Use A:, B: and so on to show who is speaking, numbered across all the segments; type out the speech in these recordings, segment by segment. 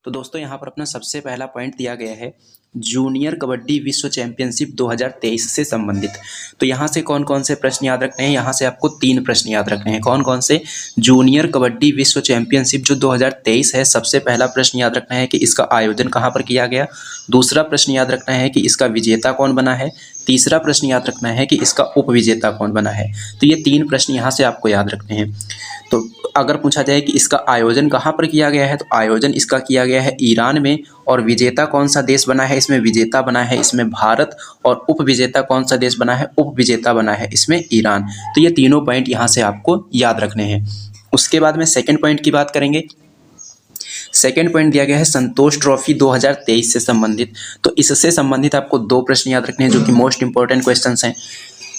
A: तो दोस्तों यहाँ पर अपना सबसे पहला पॉइंट दिया गया है जूनियर कबड्डी विश्व चैंपियनशिप 2023 से संबंधित। तो यहाँ से कौन कौन से प्रश्न याद रखने हैं? यहाँ से आपको 3 प्रश्न याद रखने हैं। कौन कौन से? जूनियर कबड्डी विश्व चैंपियनशिप जो 2023 है, सबसे पहला प्रश्न याद रखना है कि इसका आयोजन कहाँ पर किया गया। दूसरा प्रश्न याद रखना है कि इसका विजेता कौन बना है। तीसरा प्रश्न याद रखना है कि इसका उपविजेता कौन बना है। तो ये 3 प्रश्न यहाँ से आपको याद रखने हैं। तो अगर पूछा जाए कि इसका आयोजन कहाँ पर किया गया है, तो आयोजन इसका किया गया है ईरान में। और विजेता कौन सा देश बना है? इसमें विजेता बना है इसमें भारत। और उपविजेता कौन सा देश बना है? उपविजेता बना है इसमें ईरान। तो ये तीनों पॉइंट यहाँ से आपको याद रखने हैं। उसके बाद में सेकंड पॉइंट की बात करेंगे। सेकंड पॉइंट दिया गया है संतोष ट्रॉफी 2023 से संबंधित। तो इससे संबंधित आपको 2 प्रश्न याद रखने हैं जो कि मोस्ट इंपॉर्टेंट क्वेश्चंस हैं।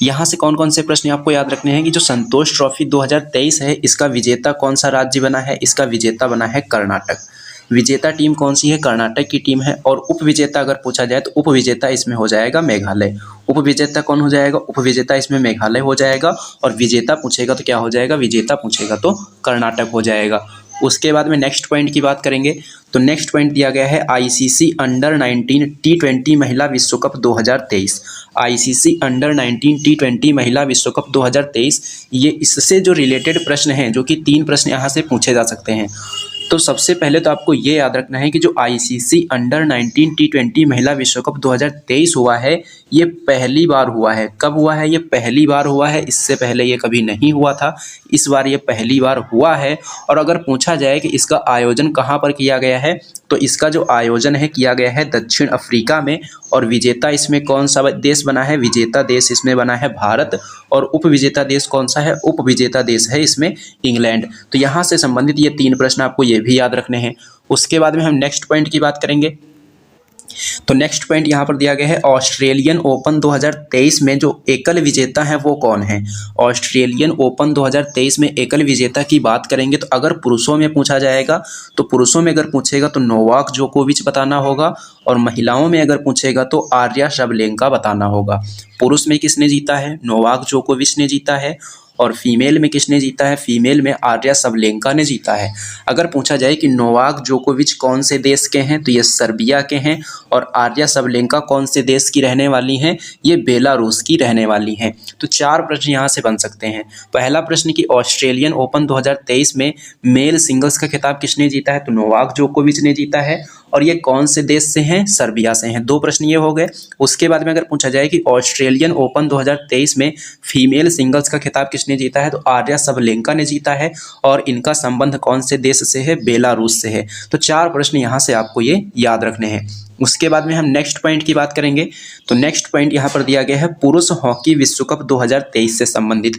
A: यहाँ से कौन कौन से प्रश्न आपको याद रखने हैं कि जो संतोष ट्रॉफी 2023 है, इसका विजेता कौन सा राज्य बना है? इसका विजेता बना है कर्नाटक। विजेता टीम कौन सी है? कर्नाटक की टीम है। और उपविजेता अगर पूछा जाए तो उपविजेता इसमें हो जाएगा मेघालय। उपविजेता कौन हो जाएगा? उपविजेता इसमें मेघालय हो जाएगा। और विजेता पूछेगा तो क्या हो जाएगा? विजेता पूछेगा तो कर्नाटक हो जाएगा। उसके बाद में नेक्स्ट पॉइंट की बात करेंगे। तो नेक्स्ट पॉइंट दिया गया है आईसीसी अंडर 19 T20 महिला विश्व कप 2023। आईसीसी अंडर 19 T20 महिला विश्व कप 2023, ये इससे जो रिलेटेड प्रश्न हैं, जो कि 3 प्रश्न यहाँ से पूछे जा सकते हैं। तो सबसे पहले तो आपको ये याद रखना है कि जो आईसीसी अंडर 19 T20 महिला विश्व कप 2023 हुआ है, ये पहली बार हुआ है। कब हुआ है? ये पहली बार हुआ है। इससे पहले ये कभी नहीं हुआ था। इस बार ये पहली बार हुआ है। और अगर पूछा जाए कि इसका आयोजन कहाँ पर किया गया है, तो इसका जो आयोजन है किया गया है दक्षिण अफ्रीका में। और विजेता इसमें कौन सा देश बना है? विजेता देश इसमें बना है भारत। और उपविजेता देश कौन सा है? उपविजेता देश है इसमें इंग्लैंड। तो यहाँ से संबंधित ये 3 प्रश्न आपको ये भी याद रखने हैं। उसके बाद में हम नेक्स्ट पॉइंट की बात करेंगे। तो नेक्स्ट पॉइंट यहाँ पर दिया गया है ऑस्ट्रेलियन ओपन 2023 में जो एकल विजेता है वो कौन है। ऑस्ट्रेलियन ओपन 2023 में एकल विजेता की बात करेंगे तो अगर पुरुषों में पूछा जाएगा, तो पुरुषों में अगर पूछेगा तो नोवाक जोकोविच बताना होगा। और महिलाओं में अगर पूछेगा तो आर्या सबलेंका बताना होगा। पुरुष में किसने जीता है? नोवाक जोकोविच ने जीता है। और फीमेल में किसने जीता है? फीमेल में आर्या सबलेंका ने जीता है। अगर पूछा जाए कि नोवाक जोकोविच कौन से देश के हैं, तो ये सर्बिया के हैं। और आर्या सबलेंका कौन से देश की रहने वाली हैं? ये बेलारूस की रहने वाली हैं। तो 4 प्रश्न यहाँ से बन सकते हैं। पहला प्रश्न कि ऑस्ट्रेलियन ओपन 2023 में मेल सिंगल्स का खिताब किसने जीता है? तो नोवाक जोकोविच ने जीता है। और ये कौन से देश से हैं? सर्बिया से हैं। 2 प्रश्न ये हो गए। उसके बाद में अगर पूछा जाए कि ऑस्ट्रेलियन ओपन 2023 में फीमेल सिंगल्स का खिताब किसने जीता है, तो आर्या सबलेंका ने जीता है। और इनका संबंध कौन से देश से है? बेलारूस से है। तो 4 प्रश्न यहाँ से आपको ये याद रखने हैं। उसके बाद में हम नेक्स्ट पॉइंट की बात करेंगे। तो नेक्स्ट पॉइंट यहाँ पर दिया गया है पुरुष हॉकी विश्व कप 2023 से संबंधित।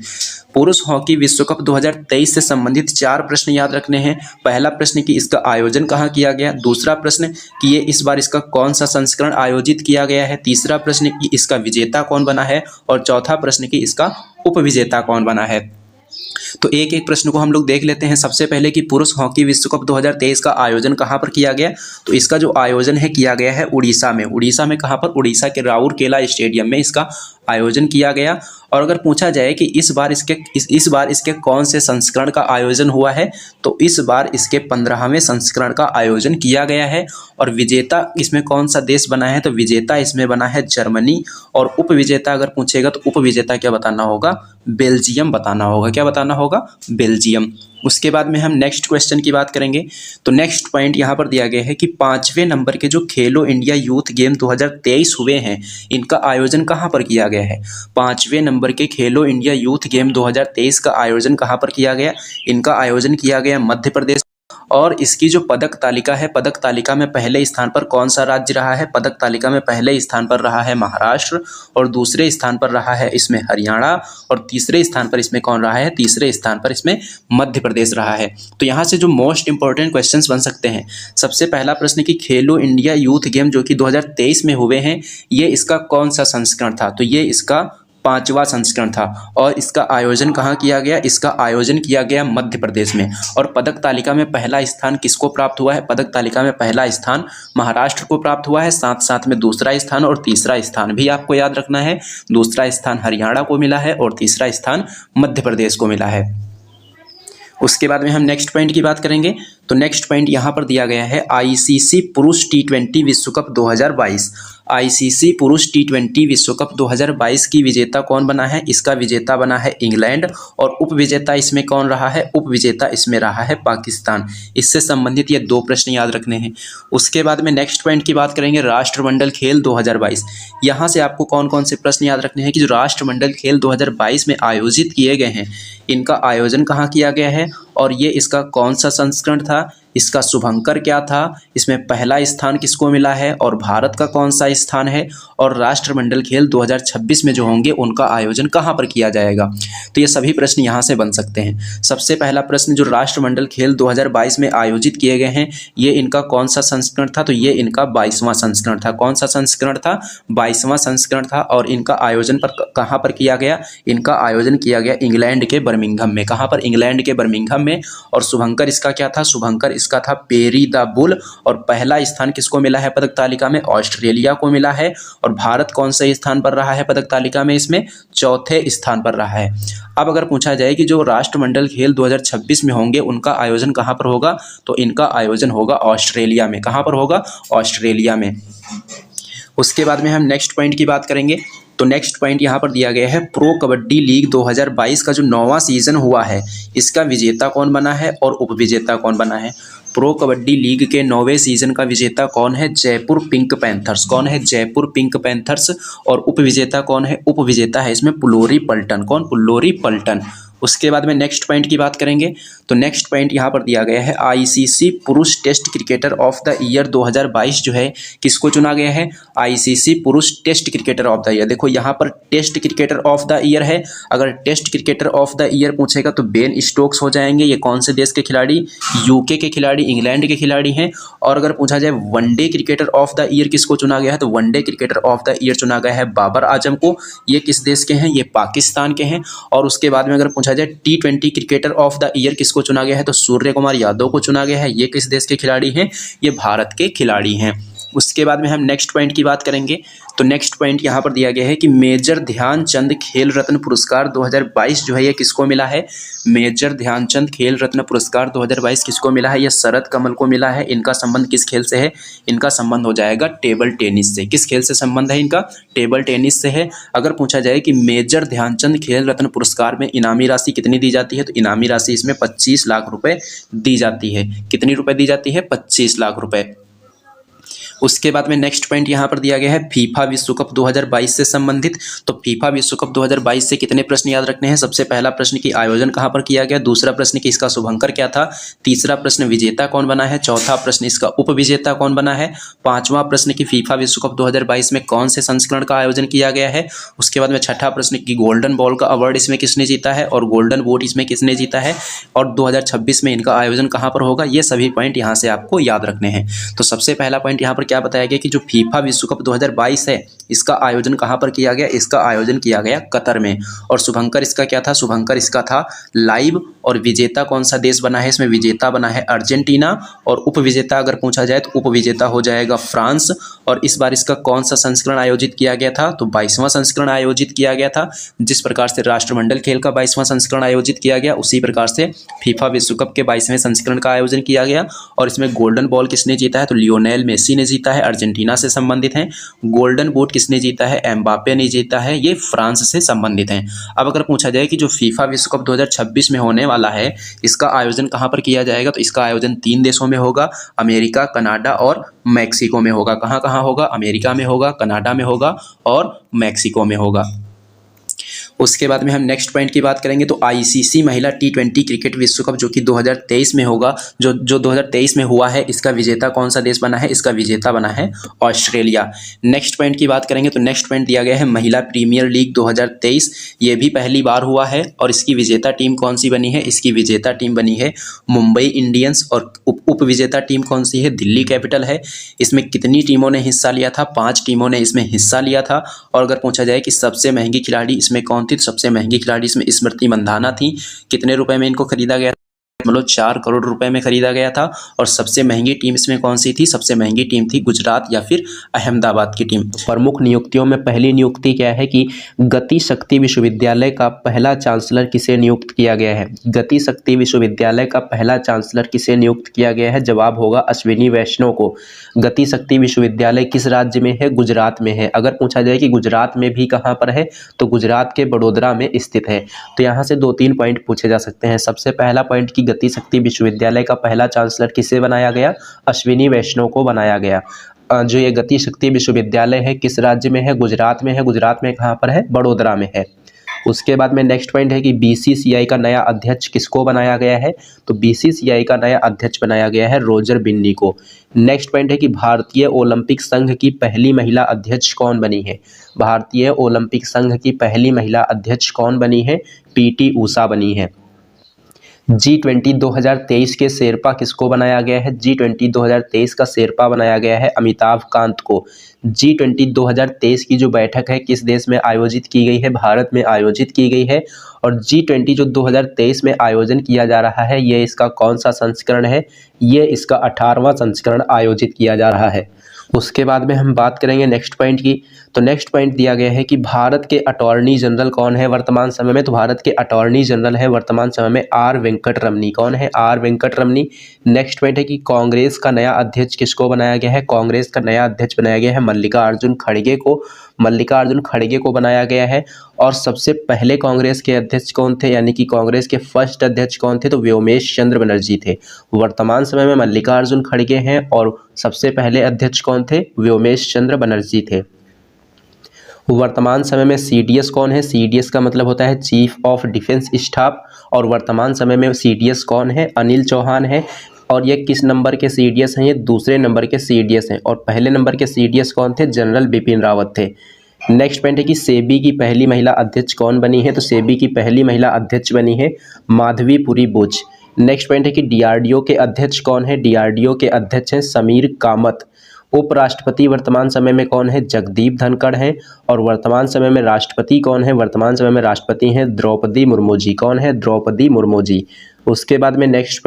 A: पुरुष हॉकी विश्व कप 2023 से संबंधित 4 प्रश्न याद रखने हैं। पहला प्रश्न कि इसका आयोजन कहाँ किया गया। दूसरा प्रश्न कि ये इस बार इसका कौन सा संस्करण आयोजित किया गया है। तीसरा प्रश्न कि इसका विजेता कौन बना है। और चौथा प्रश्न कि इसका उपविजेता कौन बना है। तो एक एक प्रश्न को हम लोग देख लेते हैं। सबसे पहले कि पुरुष हॉकी विश्व कप 2023 का आयोजन कहाँ पर किया गया। तो इसका जो आयोजन है किया गया है उड़ीसा में। उड़ीसा में कहाँ पर? उड़ीसा के राउरकेला स्टेडियम में इसका आयोजन किया गया। और अगर पूछा जाए कि इस बार इसके कौन से संस्करण का आयोजन हुआ है, तो इस बार इसके 15वें संस्करण का आयोजन किया गया है। और विजेता इसमें कौन सा देश बना है, तो विजेता इसमें बना है जर्मनी। और उपविजेता अगर पूछेगा तो उपविजेता क्या बताना होगा? बेल्जियम बताना होगा। क्या बताना होगा? बेल्जियम। उसके बाद में हम नेक्स्ट क्वेश्चन की बात करेंगे। तो नेक्स्ट पॉइंट यहाँ पर दिया गया है कि 5वें नंबर के जो खेलो इंडिया यूथ गेम 2023 हुए हैं, इनका आयोजन कहाँ पर किया गया है। 5वें नंबर के खेलो इंडिया यूथ गेम 2023 का आयोजन कहाँ पर किया गया। इनका आयोजन किया गया मध्य प्रदेश। और इसकी जो पदक तालिका है, पदक तालिका में पहले स्थान पर कौन सा राज्य रहा है। पदक तालिका में पहले स्थान पर रहा है महाराष्ट्र। और दूसरे स्थान पर रहा है इसमें हरियाणा। और तीसरे स्थान पर इसमें कौन रहा है? तीसरे स्थान पर इसमें मध्य प्रदेश रहा है। तो यहाँ से जो मोस्ट इंपॉर्टेंट क्वेश्चंस बन सकते हैं, सबसे पहला प्रश्न कि खेलो इंडिया यूथ गेम जो कि 2023 में हुए हैं, ये इसका कौन सा संस्करण था। तो ये इसका 5वां संस्करण था। और इसका आयोजन कहाँ किया गया। इसका आयोजन किया गया मध्य प्रदेश में। और पदक तालिका में पहला स्थान किसको प्राप्त हुआ है। पदक तालिका में पहला स्थान महाराष्ट्र को प्राप्त हुआ है। साथ साथ में दूसरा स्थान और तीसरा स्थान भी आपको याद रखना है। दूसरा स्थान हरियाणा को मिला है और तीसरा स्थान मध्य प्रदेश को मिला है। उसके बाद में हम नेक्स्ट पॉइंट की बात करेंगे। तो नेक्स्ट पॉइंट यहाँ पर दिया गया है आईसीसी पुरुष टी20 विश्व कप 2022। आईसीसी पुरुष टी20 विश्व कप 2022 की विजेता कौन बना है? इसका विजेता बना है इंग्लैंड और उप विजेता इसमें कौन रहा है? उप विजेता इसमें रहा है पाकिस्तान। इससे संबंधित ये 2 प्रश्न याद रखने हैं। उसके बाद में नेक्स्ट पॉइंट की बात करेंगे राष्ट्रमंडल खेल 2022। यहाँ से आपको कौन कौन से प्रश्न याद रखने हैं कि जो राष्ट्रमंडल खेल 2022 में आयोजित किए गए हैं, इनका आयोजन कहाँ किया गया है और ये इसका कौन सा संस्करण था, इसका शुभंकर क्या था, इसमें पहला स्थान किसको मिला है और भारत का कौन सा स्थान है, और राष्ट्रमंडल खेल 2026 में जो होंगे उनका आयोजन कहाँ पर किया जाएगा। तो ये सभी प्रश्न यहाँ से बन सकते हैं। सबसे पहला प्रश्न, जो राष्ट्रमंडल खेल 2022 में आयोजित किए गए हैं, ये इनका कौन सा संस्करण था? तो ये इनका 22वां संस्करण था। कौन सा संस्करण था? 22वां संस्करण था। और इनका आयोजन पर कहाँ पर किया गया? इनका आयोजन किया गया इंग्लैंड के बर्मिंघम में। कहाँ पर? इंग्लैंड के बर्मिंघम में। और शुभंकर इसका क्या था? शुभंकर इसका था पेरी द बुल। और पहला स्थान किसको मिला है पदक तालिका में? ऑस्ट्रेलिया को मिला है। और भारत कौन से स्थान पर रहा है पदक तालिका में? इसमें चौथे स्थान पर रहा है। अब अगर पूछा जाए कि जो राष्ट्रमंडल खेल 2026 में होंगे उनका आयोजन कहाँ पर होगा, तो इनका आयोजन होगा ऑस्ट्रेलिया में। कहाँ पर होगा? ऑस्ट्रेलिया में। उसके बाद में हम नेक्स्ट पॉइंट की बात करेंगे। तो नेक्स्ट पॉइंट यहाँ पर दिया गया है प्रो कबड्डी लीग 2022 का जो 9वां सीजन हुआ है, इसका विजेता कौन बना है और उपविजेता कौन बना है? प्रो कबड्डी लीग के 9वें सीजन का विजेता कौन है? Jaipur pink panthers. कौन है? Jaipur pink panthers. और उपविजेता कौन है? उपविजेता है इसमें पुलोरी पल्टन। कौन? पुलोरी पल्टन। उसके बाद में नेक्स्ट पॉइंट की बात करेंगे। तो नेक्स्ट पॉइंट यहाँ पर दिया गया है आईसीसी पुरुष test cricketer of the year 2022 जो है किसको चुना गया है? आईसीसी पुरुष test cricketer of the year. देखो यहाँ पर test cricketer of the year है। अगर test cricketer of the year पूछेगा तो बेन स्टोक्स हो जाएंगे। ये कौन से देश के खिलाड़ी? यूके के खिलाड़ी, इंग्लैंड के खिलाड़ी हैं। और अगर पूछा जाए one day cricketer of the year किसको चुना गया है, तो one day cricketer of the year चुना गया है बाबर आजम को। ये किस देश के हैं? ये पाकिस्तान के हैं। और उसके बाद में अगर पूछा जाए टी20 क्रिकेटर ऑफ द ईयर किसको चुना गया है, तो सूर्य कुमार यादव को चुना गया है। ये किस देश के खिलाड़ी हैं? ये भारत के खिलाड़ी हैं। उसके बाद में हम नेक्स्ट पॉइंट की बात करेंगे। तो नेक्स्ट पॉइंट यहाँ पर दिया गया है कि मेजर ध्यानचंद खेल रत्न पुरस्कार 2022 जो है ये किसको मिला है? मेजर ध्यानचंद खेल रत्न पुरस्कार 2022 किसको मिला है? ये शरद कमल को मिला है। इनका संबंध किस खेल से है? इनका संबंध हो जाएगा टेबल टेनिस से। किस खेल से संबंध है इनका? टेबल टेनिस से है। अगर पूछा जाए कि मेजर ध्यानचंद खेल रत्न पुरस्कार में इनामी राशि कितनी दी जाती है, तो इनामी राशि इसमें 25 लाख रुपए दी जाती है। कितनी रुपए दी जाती है? 25 लाख रुपए। उसके बाद में नेक्स्ट पॉइंट यहाँ पर दिया गया है फीफा विश्व कप 2022 से संबंधित। तो फीफा विश्व कप 2022 से कितने प्रश्न याद रखने हैं? सबसे पहला प्रश्न की आयोजन कहाँ पर किया गया, दूसरा प्रश्न की इसका शुभंकर क्या था, तीसरा प्रश्न विजेता कौन बना है, चौथा प्रश्न इसका उपविजेता कौन बना है, पांचवा प्रश्न की फीफा विश्व कप 2022 में कौन से संस्करण का आयोजन किया गया है। उसके बाद में छठा प्रश्न की गोल्डन बॉल का अवार्ड इसमें किसने जीता है और गोल्डन बूट इसमें किसने जीता है और 2026 में इनका आयोजन कहाँ पर होगा। ये सभी पॉइंट यहाँ से आपको याद रखने हैं। तो सबसे पहला पॉइंट यहाँ पर क्या बताया गया कि जो फीफा विश्व कप 2022 है इसका आयोजन कहाँ पर किया गया, इसका आयोजन किया गया कतर में। और शुभंकर इसका क्या था, शुभंकर इसका था लाइव। और विजेता कौन सा देश बना है, इसमें विजेता बना है अर्जेंटीना। और उपविजेता अगर पूछा जाए तो उपविजेता हो जाएगा फ्रांस। और इस बार इसका कौन सा संस्करण आयोजित किया गया था, तो 22वां संस्करण आयोजित किया गया था। जिस प्रकार से राष्ट्रमंडल खेल का 22वां संस्करण आयोजित किया गया उसी प्रकार से फीफा विश्व कप के 22वें संस्करण का आयोजन किया गया। और इसमें गोल्डन बॉल किसने जीता है, तो लियोनेल मेसी ने जीता है, अर्जेंटीना से संबंधित हैं। गोल्डन बूट किसने जीता है, एम्बापे ने जीता है, ये फ्रांस से संबंधित हैं। अब अगर पूछा जाए कि जो फीफा विश्व कप 2026 में होने वाला है इसका आयोजन कहाँ पर किया जाएगा, तो इसका आयोजन 3 देशों में होगा, अमेरिका, कनाडा और मैक्सिको में होगा। कहाँ कहाँ होगा, अमेरिका में होगा, कनाडा में होगा और मैक्सिको में होगा। उसके बाद में हम नेक्स्ट पॉइंट की बात करेंगे। तो आईसीसी महिला टी20 क्रिकेट विश्व कप जो कि 2023 में होगा, जो 2023 में हुआ है, इसका विजेता कौन सा देश बना है, इसका विजेता बना है ऑस्ट्रेलिया। नेक्स्ट पॉइंट की बात करेंगे तो नेक्स्ट पॉइंट दिया गया है महिला प्रीमियर लीग 2023। ये भी पहली बार हुआ है और इसकी विजेता टीम कौन सी बनी है, इसकी विजेता टीम बनी है मुंबई इंडियंस। और उप विजेता टीम कौन सी है, दिल्ली कैपिटल है। इसमें कितनी टीमों ने हिस्सा लिया था, 5 टीमों ने इसमें हिस्सा लिया था। और अगर पूछा जाए कि सबसे महंगी खिलाड़ी इसमें कौन थी, तो सबसे महंगी खिलाड़ी इसमें स्मृति मंधाना थी। कितने रुपए में इनको खरीदा गया 4 करोड़ रुपए में खरीदा गया था। और सबसे महंगी टीम इसमें कौन सी थी? सबसे महंगी टीम थी गुजरात या फिर अहमदाबाद की टीम। प्रमुख नियुक्तियों में पहली नियुक्ति क्या है कि गति शक्ति विश्वविद्यालय का पहला चांसलर किसे नियुक्त किया गया है? गति शक्ति विश्वविद्यालय का पहला चांसलर किसे नियुक्त किया गया है? जवाब होगा अश्विनी वैष्णव को। गति शक्ति विश्वविद्यालय किस राज्य में है? गुजरात में है। अगर पूछा जाए कि गुजरात में भी कहाँ पर है, तो गुजरात के बड़ोदरा में स्थित है। तो यहाँ से 2-3 पॉइंट पूछे जा सकते हैं। सबसे पहला पॉइंट की गति शक्ति विश्वविद्यालय का पहला चांसलर किसे बनाया गया? अश्विनी वैष्णव को बनाया गया। जो ये गति शक्ति विश्वविद्यालय है किस राज्य में है? गुजरात में है। गुजरात में कहाँ पर है? बड़ोदरा में है। उसके बाद में नेक्स्ट पॉइंट है कि बीसीसीआई का नया अध्यक्ष किसको बनाया गया है? तो बीसीसीआई का नया अध्यक्ष बनाया गया है रोजर बिन्नी को। नेक्स्ट पॉइंट है कि भारतीय ओलंपिक संघ की पहली महिला अध्यक्ष कौन बनी है? भारतीय ओलंपिक संघ की पहली महिला अध्यक्ष कौन बनी है? पीटी ऊषा बनी है। G20 2023 के शेरपा किसको बनाया गया है? G20 2023 का शेरपा बनाया गया है अमिताभ कांत को। G20 2023 की जो बैठक है किस देश में आयोजित की गई है? भारत में आयोजित की गई है। और G20 जो 2023 में आयोजन किया जा रहा है, ये इसका कौन सा संस्करण है? ये इसका 18वां संस्करण आयोजित किया जा रहा है। उसके बाद में हम बात करेंगे नेक्स्ट पॉइंट की। तो नेक्स्ट पॉइंट दिया गया है कि भारत के अटॉर्नी जनरल कौन है वर्तमान समय में? तो भारत के अटॉर्नी जनरल है वर्तमान समय में आर वेंकट रमनी। कौन है? R Venkat Ramani. Next point है कि कांग्रेस का नया अध्यक्ष किसको बनाया गया है? कांग्रेस का नया अध्यक्ष बनाया गया है मल्लिकार्जुन खड़गे को। मल्लिकार्जुन खड़गे को बनाया गया है। और सबसे पहले कांग्रेस के अध्यक्ष कौन थे, यानी कि कांग्रेस के फर्स्ट अध्यक्ष कौन थे? तो व्योमेश चंद्र बनर्जी थे। वर्तमान समय में मल्लिकार्जुन खड़गे हैं और सबसे पहले अध्यक्ष कौन थे? व्योमेश चंद्र बनर्जी थे। वर्तमान समय में सीडीएस कौन है? सीडीएस का मतलब होता है चीफ ऑफ डिफेंस स्टाफ। और वर्तमान समय में सीडीएस कौन है? अनिल चौहान है। और ये किस नंबर के सीडीएस हैं? ये दूसरे नंबर के सीडीएस हैं। और पहले नंबर के सीडीएस कौन थे? जनरल बिपिन रावत थे। नेक्स्ट पॉइंट है कि सेबी की पहली महिला अध्यक्ष कौन बनी है? तो सेबी की पहली महिला अध्यक्ष बनी है माधवीपुरी बुच। नेक्स्ट पॉइंट है कि डीआरडीओ के अध्यक्ष कौन है? डीआरडीओ के अध्यक्ष हैं समीर कामत। उपराष्ट्रपति वर्तमान समय में कौन है? जगदीप धनखड़ हैं। और वर्तमान समय में राष्ट्रपति कौन है? वर्तमान समय में राष्ट्रपति हैं द्रौपदी मुर्मू जी। कौन है? द्रौपदी मुर्मू जी। उसके बाद में नेक्स्ट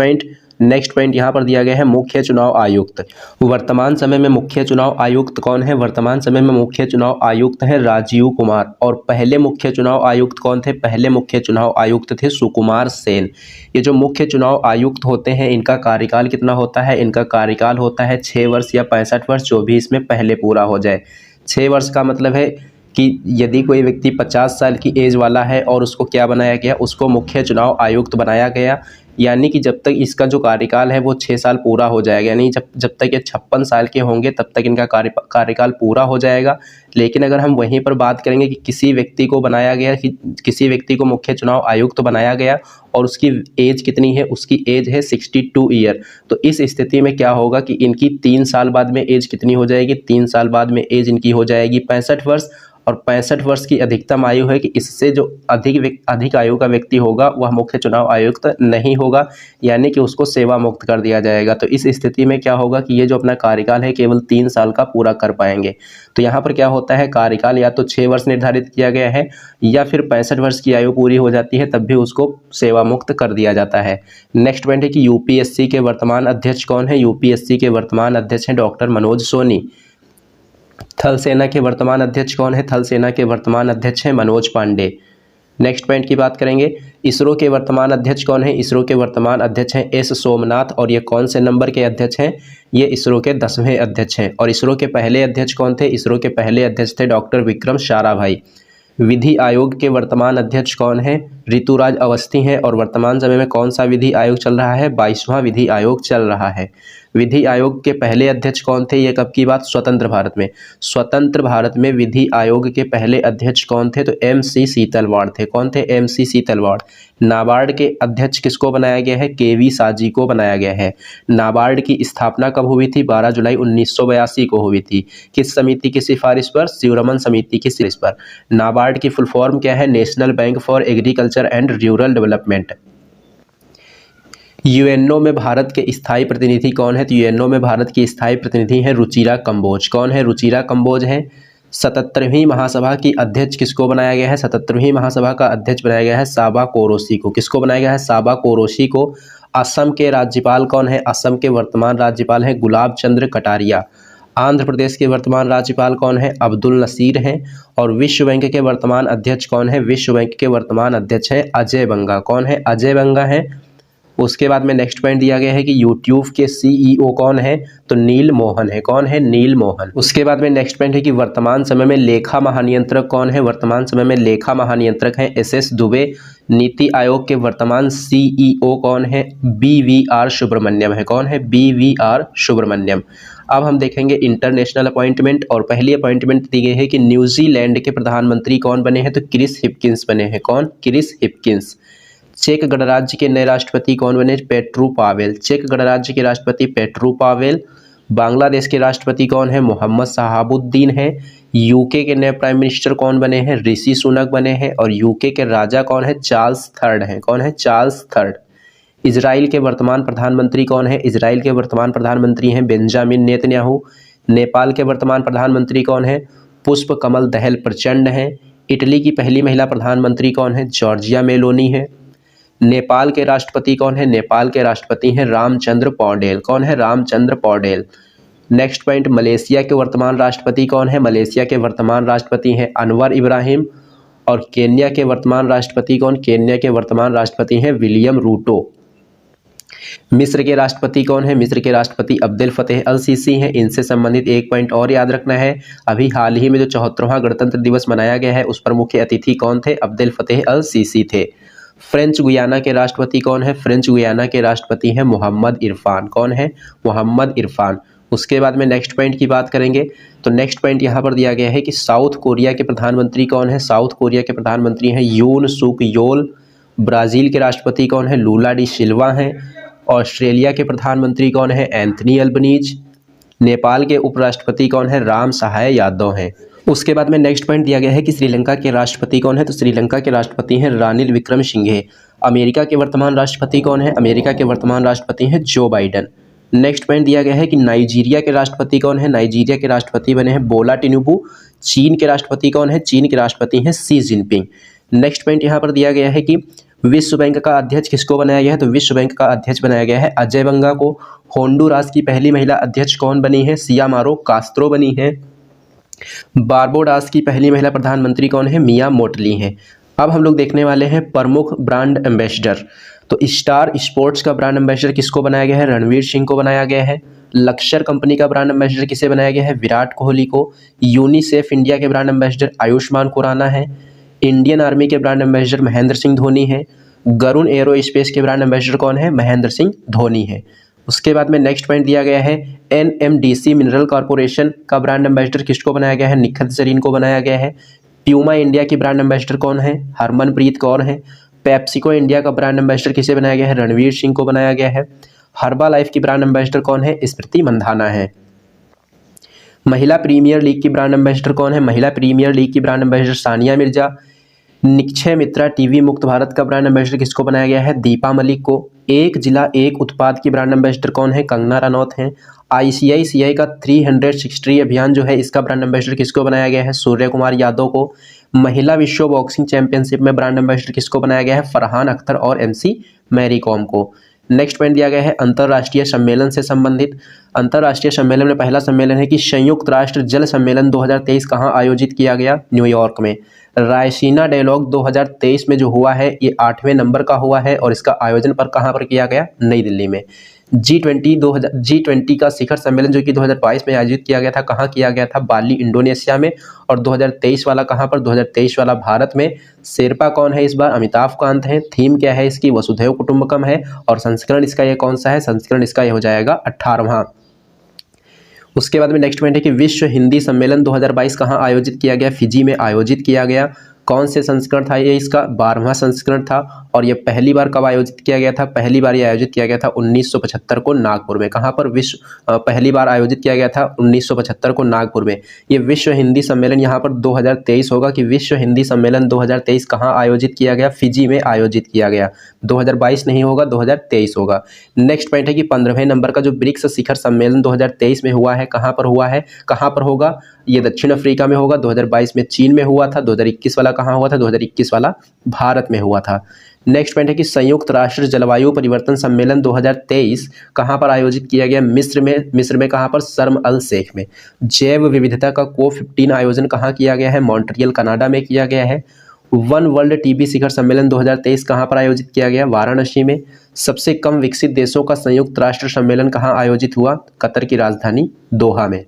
A: पॉइंट यहाँ पर दिया गया है मुख्य चुनाव आयुक्त। वर्तमान समय में मुख्य चुनाव आयुक्त कौन है? वर्तमान समय में मुख्य चुनाव आयुक्त हैं राजीव कुमार। और पहले मुख्य चुनाव आयुक्त कौन थे? पहले मुख्य चुनाव आयुक्त थे सुकुमार सेन। ये जो मुख्य चुनाव आयुक्त होते हैं इनका कार्यकाल कितना होता है? इनका कार्यकाल होता है 6 वर्ष या 65 वर्ष, जो भी इसमें पहले पूरा हो जाए। 6 वर्ष का मतलब है कि यदि कोई व्यक्ति 50 साल की एज वाला है और उसको क्या बनाया गया? उसको मुख्य चुनाव आयुक्त बनाया गया। यानी कि जब तक इसका जो कार्यकाल है वो 6 साल पूरा हो जाएगा, यानी जब तक ये 56 साल के होंगे तब तक इनका कार्यकाल पूरा हो जाएगा। लेकिन अगर हम वहीं पर बात करेंगे कि किसी व्यक्ति को बनाया गया, कि किसी व्यक्ति को मुख्य चुनाव आयुक्त बनाया गया और उसकी एज कितनी है? उसकी एज है 62 ईयर। तो इस स्थिति में क्या होगा कि इनकी 3 साल बाद में एज कितनी हो जाएगी? 3 साल बाद में एज इनकी हो जाएगी 65 वर्ष। और 65 वर्ष की अधिकतम आयु है कि इससे जो अधिक आयु का व्यक्ति होगा वह मुख्य चुनाव आयुक्त नहीं होगा, यानी कि उसको सेवा मुक्त कर दिया जाएगा। तो इस स्थिति में क्या होगा कि ये जो अपना कार्यकाल है केवल 3 साल का पूरा कर पाएंगे। तो यहाँ पर क्या होता है, कार्यकाल या तो 6 वर्ष निर्धारित किया गया है या फिर 65 वर्ष की आयु पूरी हो जाती है तब भी उसको सेवा मुक्त कर दिया जाता है। नेक्स्ट पॉइंट है कि यूपीएससी के वर्तमान अध्यक्ष कौन है? यूपीएससी के वर्तमान अध्यक्ष हैं डॉक्टर मनोज सोनी। थल सेना के वर्तमान अध्यक्ष कौन है? थल सेना के वर्तमान अध्यक्ष हैं मनोज पांडे। नेक्स्ट पॉइंट की बात करेंगे, इसरो के वर्तमान अध्यक्ष कौन है? इसरो के वर्तमान अध्यक्ष हैं एस सोमनाथ। और ये कौन से नंबर के अध्यक्ष हैं? ये इसरो के 10वें अध्यक्ष हैं। और इसरो के पहले अध्यक्ष कौन थे? इसरो के पहले अध्यक्ष थे डॉक्टर विक्रम साराभाई। विधि आयोग के वर्तमान अध्यक्ष कौन है? ऋतुराज अवस्थी हैं। और वर्तमान समय में कौन सा विधि आयोग चल रहा है? 22वां विधि आयोग चल रहा है। विधि आयोग के पहले अध्यक्ष कौन थे? ये कब की बात? स्वतंत्र भारत में। स्वतंत्र भारत में विधि आयोग के पहले अध्यक्ष कौन थे? तो MC सीतलवाड़ थे। कौन थे? MC सीतलवाड़। नाबार्ड के अध्यक्ष किसको बनाया गया है? KV साजी को बनाया गया है। नाबार्ड की स्थापना कब हुई थी? 12 जुलाई 1982 को हुई थी। किस समिति की सिफारिश पर? शिवरमन समिति की सिफारिश पर। नाबार्ड की फुल फॉर्म क्या है? National bank for agriculture and rural development. UNO में भारत के स्थायी प्रतिनिधि कौन है? तो यूएनओ में भारत की स्थायी प्रतिनिधि हैं रुचिरा कंबोज। कौन है? रुचिरा कंबोज हैं। 77वीं महासभा की अध्यक्ष किसको बनाया गया है? 77वीं महासभा का अध्यक्ष बनाया गया है साबा कोरोसी को। किसको बनाया गया है? साबा कोरोसी को।
B: असम के राज्यपाल कौन है? असम के वर्तमान राज्यपाल हैं गुलाब चंद्र कटारिया। आंध्र प्रदेश के वर्तमान राज्यपाल कौन है? अब्दुल नसीर हैं। और विश्व बैंक के वर्तमान अध्यक्ष कौन है? विश्व बैंक के वर्तमान अध्यक्ष हैं अजय बंगा। कौन है? अजय बंगा है। उसके बाद में नेक्स्ट पॉइंट दिया गया है कि यूट्यूब के सीईओ कौन है? तो नील मोहन है। कौन है? नील मोहन। उसके बाद में नेक्स्ट पॉइंट है कि वर्तमान समय में लेखा महानियंत्रक कौन है? वर्तमान समय में लेखा महानियंत्रक है एसएस दुबे। नीति आयोग के वर्तमान सीईओ कौन है? बीवीआर सुब्रमण्यम है। कौन है? बीवीआर सुब्रमण्यम। अब हम देखेंगे इंटरनेशनल अपॉइंटमेंट, और पहली अपॉइंटमेंट दी गई है कि न्यूजीलैंड के प्रधानमंत्री कौन बने हैं? तो क्रिस हिपकिंस बने हैं। कौन? Chris Hipkins. चेक गणराज्य के नए राष्ट्रपति कौन बने? पेट्रू पावेल। चेक गणराज्य के राष्ट्रपति पेट्रू पावेल। बांग्लादेश के राष्ट्रपति कौन है? मोहम्मद शहाबुद्दीन है। यूके के नए प्राइम मिनिस्टर कौन बने हैं? ऋषि सुनक बने हैं। और यूके के राजा कौन है? चार्ल्स थर्ड हैं। कौन है? Charles third. इजराइल के वर्तमान प्रधानमंत्री कौन है? इजराइल के वर्तमान प्रधानमंत्री हैं बेंजामिन नेतन्याहू। नेपाल के वर्तमान प्रधानमंत्री कौन है? पुष्प कमल दहल प्रचंड हैं। इटली की पहली महिला प्रधानमंत्री कौन है? जॉर्जिया मेलोनी है। नेपाल के राष्ट्रपति कौन है? नेपाल के राष्ट्रपति हैं रामचंद्र पौडेल। कौन है? Ramchandra Paudel. Next point, Malaysia के वर्तमान राष्ट्रपति कौन है? मलेशिया के वर्तमान राष्ट्रपति हैं अनवर इब्राहिम। और केन्या के वर्तमान राष्ट्रपति कौन? केन्या के वर्तमान राष्ट्रपति हैं विलियम रूटो। मिस्र के राष्ट्रपति कौन है? मिस्र के राष्ट्रपति अब्देल फतेह अल सीसी हैं। इनसे संबंधित एक पॉइंट और याद रखना है, अभी हाल ही में जो 74वां गणतंत्र दिवस मनाया गया है उस पर मुख्य अतिथि कौन थे? अब्देल फतेह अल सीसी थे। फ्रेंच गुयाना के राष्ट्रपति कौन है? फ्रेंच गुयाना के राष्ट्रपति हैं मोहम्मद इरफान। कौन है? मोहम्मद इरफान। उसके बाद में नेक्स्ट पॉइंट की बात करेंगे, तो नेक्स्ट पॉइंट यहाँ पर दिया गया है कि साउथ कोरिया के प्रधानमंत्री कौन है? साउथ कोरिया के प्रधानमंत्री हैं यून सुक योल। ब्राज़ील के राष्ट्रपति कौन है? लूला डी सिल्वा हैं। ऑस्ट्रेलिया के प्रधानमंत्री कौन है? Anthony Albanese. नेपाल के उपराष्ट्रपति कौन है? राम सहाय यादव हैं। उसके बाद में नेक्स्ट पॉइंट दिया गया है कि श्रीलंका के राष्ट्रपति कौन है? तो श्रीलंका के राष्ट्रपति हैं रानिल विक्रमसिंघे। अमेरिका के वर्तमान राष्ट्रपति कौन है? अमेरिका के वर्तमान राष्ट्रपति हैं जो बाइडन। नेक्स्ट पॉइंट दिया गया है कि नाइजीरिया के राष्ट्रपति कौन है? नाइजीरिया के राष्ट्रपति बने हैं बोला टिनुबू। चीन के राष्ट्रपति कौन है? चीन के राष्ट्रपति हैं शी जिनपिंग। नेक्स्ट पॉइंट यहाँ पर दिया गया है कि विश्व बैंक का अध्यक्ष किसको बनाया गया है? तो विश्व बैंक का अध्यक्ष बनाया गया है अजय बंगा को। होंडुरास की पहली महिला अध्यक्ष कौन बनी है? सियामारो कास्त्रो बनी है। बारबोडास की पहली महिला प्रधानमंत्री कौन है? मिया मोटली हैं। अब हम लोग देखने वाले हैं प्रमुख ब्रांड एम्बेसडर। तो स्टार स्पोर्ट्स का ब्रांड एम्बेसडर किसको बनाया गया है? रणवीर सिंह को बनाया गया है। लक्ष्यर कंपनी का ब्रांड एम्बेसडर किसे बनाया गया है? विराट कोहली को। यूनिसेफ इंडिया के ब्रांड एम्बेसडर आयुष्मान खुराना है। इंडियन आर्मी के ब्रांड एम्बेसडर महेंद्र सिंह धोनी है। गरुण एरो स्पेस के ब्रांड एम्बेसडर कौन है? महेंद्र सिंह धोनी है। उसके बाद में नेक्स्ट पॉइंट दिया गया है एनएमडीसी मिनरल कॉर्पोरेशन का ब्रांड एम्बेसडर किसको बनाया गया है? निखत जरीन को बनाया गया है। प्यूमा इंडिया की ब्रांड एम्बेसडर कौन है? हरमनप्रीत कौर है। पेप्सिको इंडिया का ब्रांड एम्बेसडर किसे बनाया गया है? रणवीर सिंह को बनाया गया है। हर्बा लाइफ की ब्रांड एम्बेसडर कौन है? स्मृति मंधाना है। महिला प्रीमियर लीग की ब्रांड एम्बेसडर कौन है? महिला प्रीमियर लीग की ब्रांड एम्बेसडर सानिया मिर्जा। निक्षय मित्रा टीवी मुक्त भारत का ब्रांड एम्बेसडर किसको बनाया गया है? दीपा मलिक को। एक जिला एक उत्पाद की ब्रांड एम्बेसडर कौन है? कंगना रनौत हैं। आईसीआईसीआई का 360 अभियान जो है इसका ब्रांड एम्बेसडर किसको बनाया गया है? सूर्य कुमार यादव को। महिला विश्व बॉक्सिंग चैंपियनशिप में ब्रांड एम्बेसडर किसको बनाया गया है? फरहान अख्तर और एमसी मैरी कॉम को। नेक्स्ट पॉइंट दिया गया है अंतर्राष्ट्रीय सम्मेलन से संबंधित। अंतर्राष्ट्रीय सम्मेलन में पहला सम्मेलन है कि संयुक्त राष्ट्र जल सम्मेलन 2023 कहाँ आयोजित किया गया? न्यूयॉर्क में। रायसीना डायलॉग 2023 में जो हुआ है ये 8वें नंबर का हुआ है और इसका आयोजन पर कहाँ पर किया गया? नई दिल्ली में। G20 का शिखर सम्मेलन जो कि 2022 में आयोजित किया गया था, कहाँ किया गया था? बाली इंडोनेशिया में। और 2023 वाला कहाँ पर? 2023 वाला भारत में। शेरपा कौन है इस बार? अमिताभ कांत हैं। थीम क्या है इसकी? वसुधैव कुटुंबकम है। और संस्करण इसका ये कौन सा है? संस्करण इसका ये हो जाएगा 18वां। उसके बाद में नेक्स्ट पॉइंट है कि विश्व हिंदी सम्मेलन 2022 कहाँ आयोजित किया गया? फिजी में आयोजित किया गया। कौन से संस्करण था ये? इसका 12वां संस्करण था। और ये पहली बार कब आयोजित किया गया था? पहली बार ये आयोजित किया गया था 1975 को नागपुर में। कहाँ पर पहली बार आयोजित किया गया था? 1975 को नागपुर में। ये विश्व हिंदी सम्मेलन यहाँ पर 2023 होगा कि विश्व हिंदी सम्मेलन 2023 कहाँ आयोजित किया गया? फिजी में आयोजित किया गया। 2022 नहीं होगा, 2023 होगा। नेक्स्ट पॉइंट है कि 15वें नंबर का जो ब्रिक्स शिखर सम्मेलन 2023 में हुआ है, कहाँ पर हुआ है? कहाँ पर होगा? ये दक्षिण अफ्रीका में होगा। 2022 में चीन में हुआ था। 2021 वाला कहाँ हुआ था? 2021 वाला भारत में हुआ था। नेक्स्ट पॉइंट है कि संयुक्त राष्ट्र जलवायु परिवर्तन सम्मेलन 2023 कहाँ पर आयोजित किया गया? मिस्र में कहाँ पर? शर्म अल शेख में। जैव विविधता का COP15 आयोजन कहाँ किया गया है? मॉन्ट्रियल कनाडा में किया गया है। वन वर्ल्ड टीबी शिखर सम्मेलन 2023 कहाँ पर आयोजित किया गया? वाराणसी में। सबसे कम विकसित देशों का संयुक्त राष्ट्र सम्मेलन कहाँ आयोजित हुआ? कतर की राजधानी दोहा में।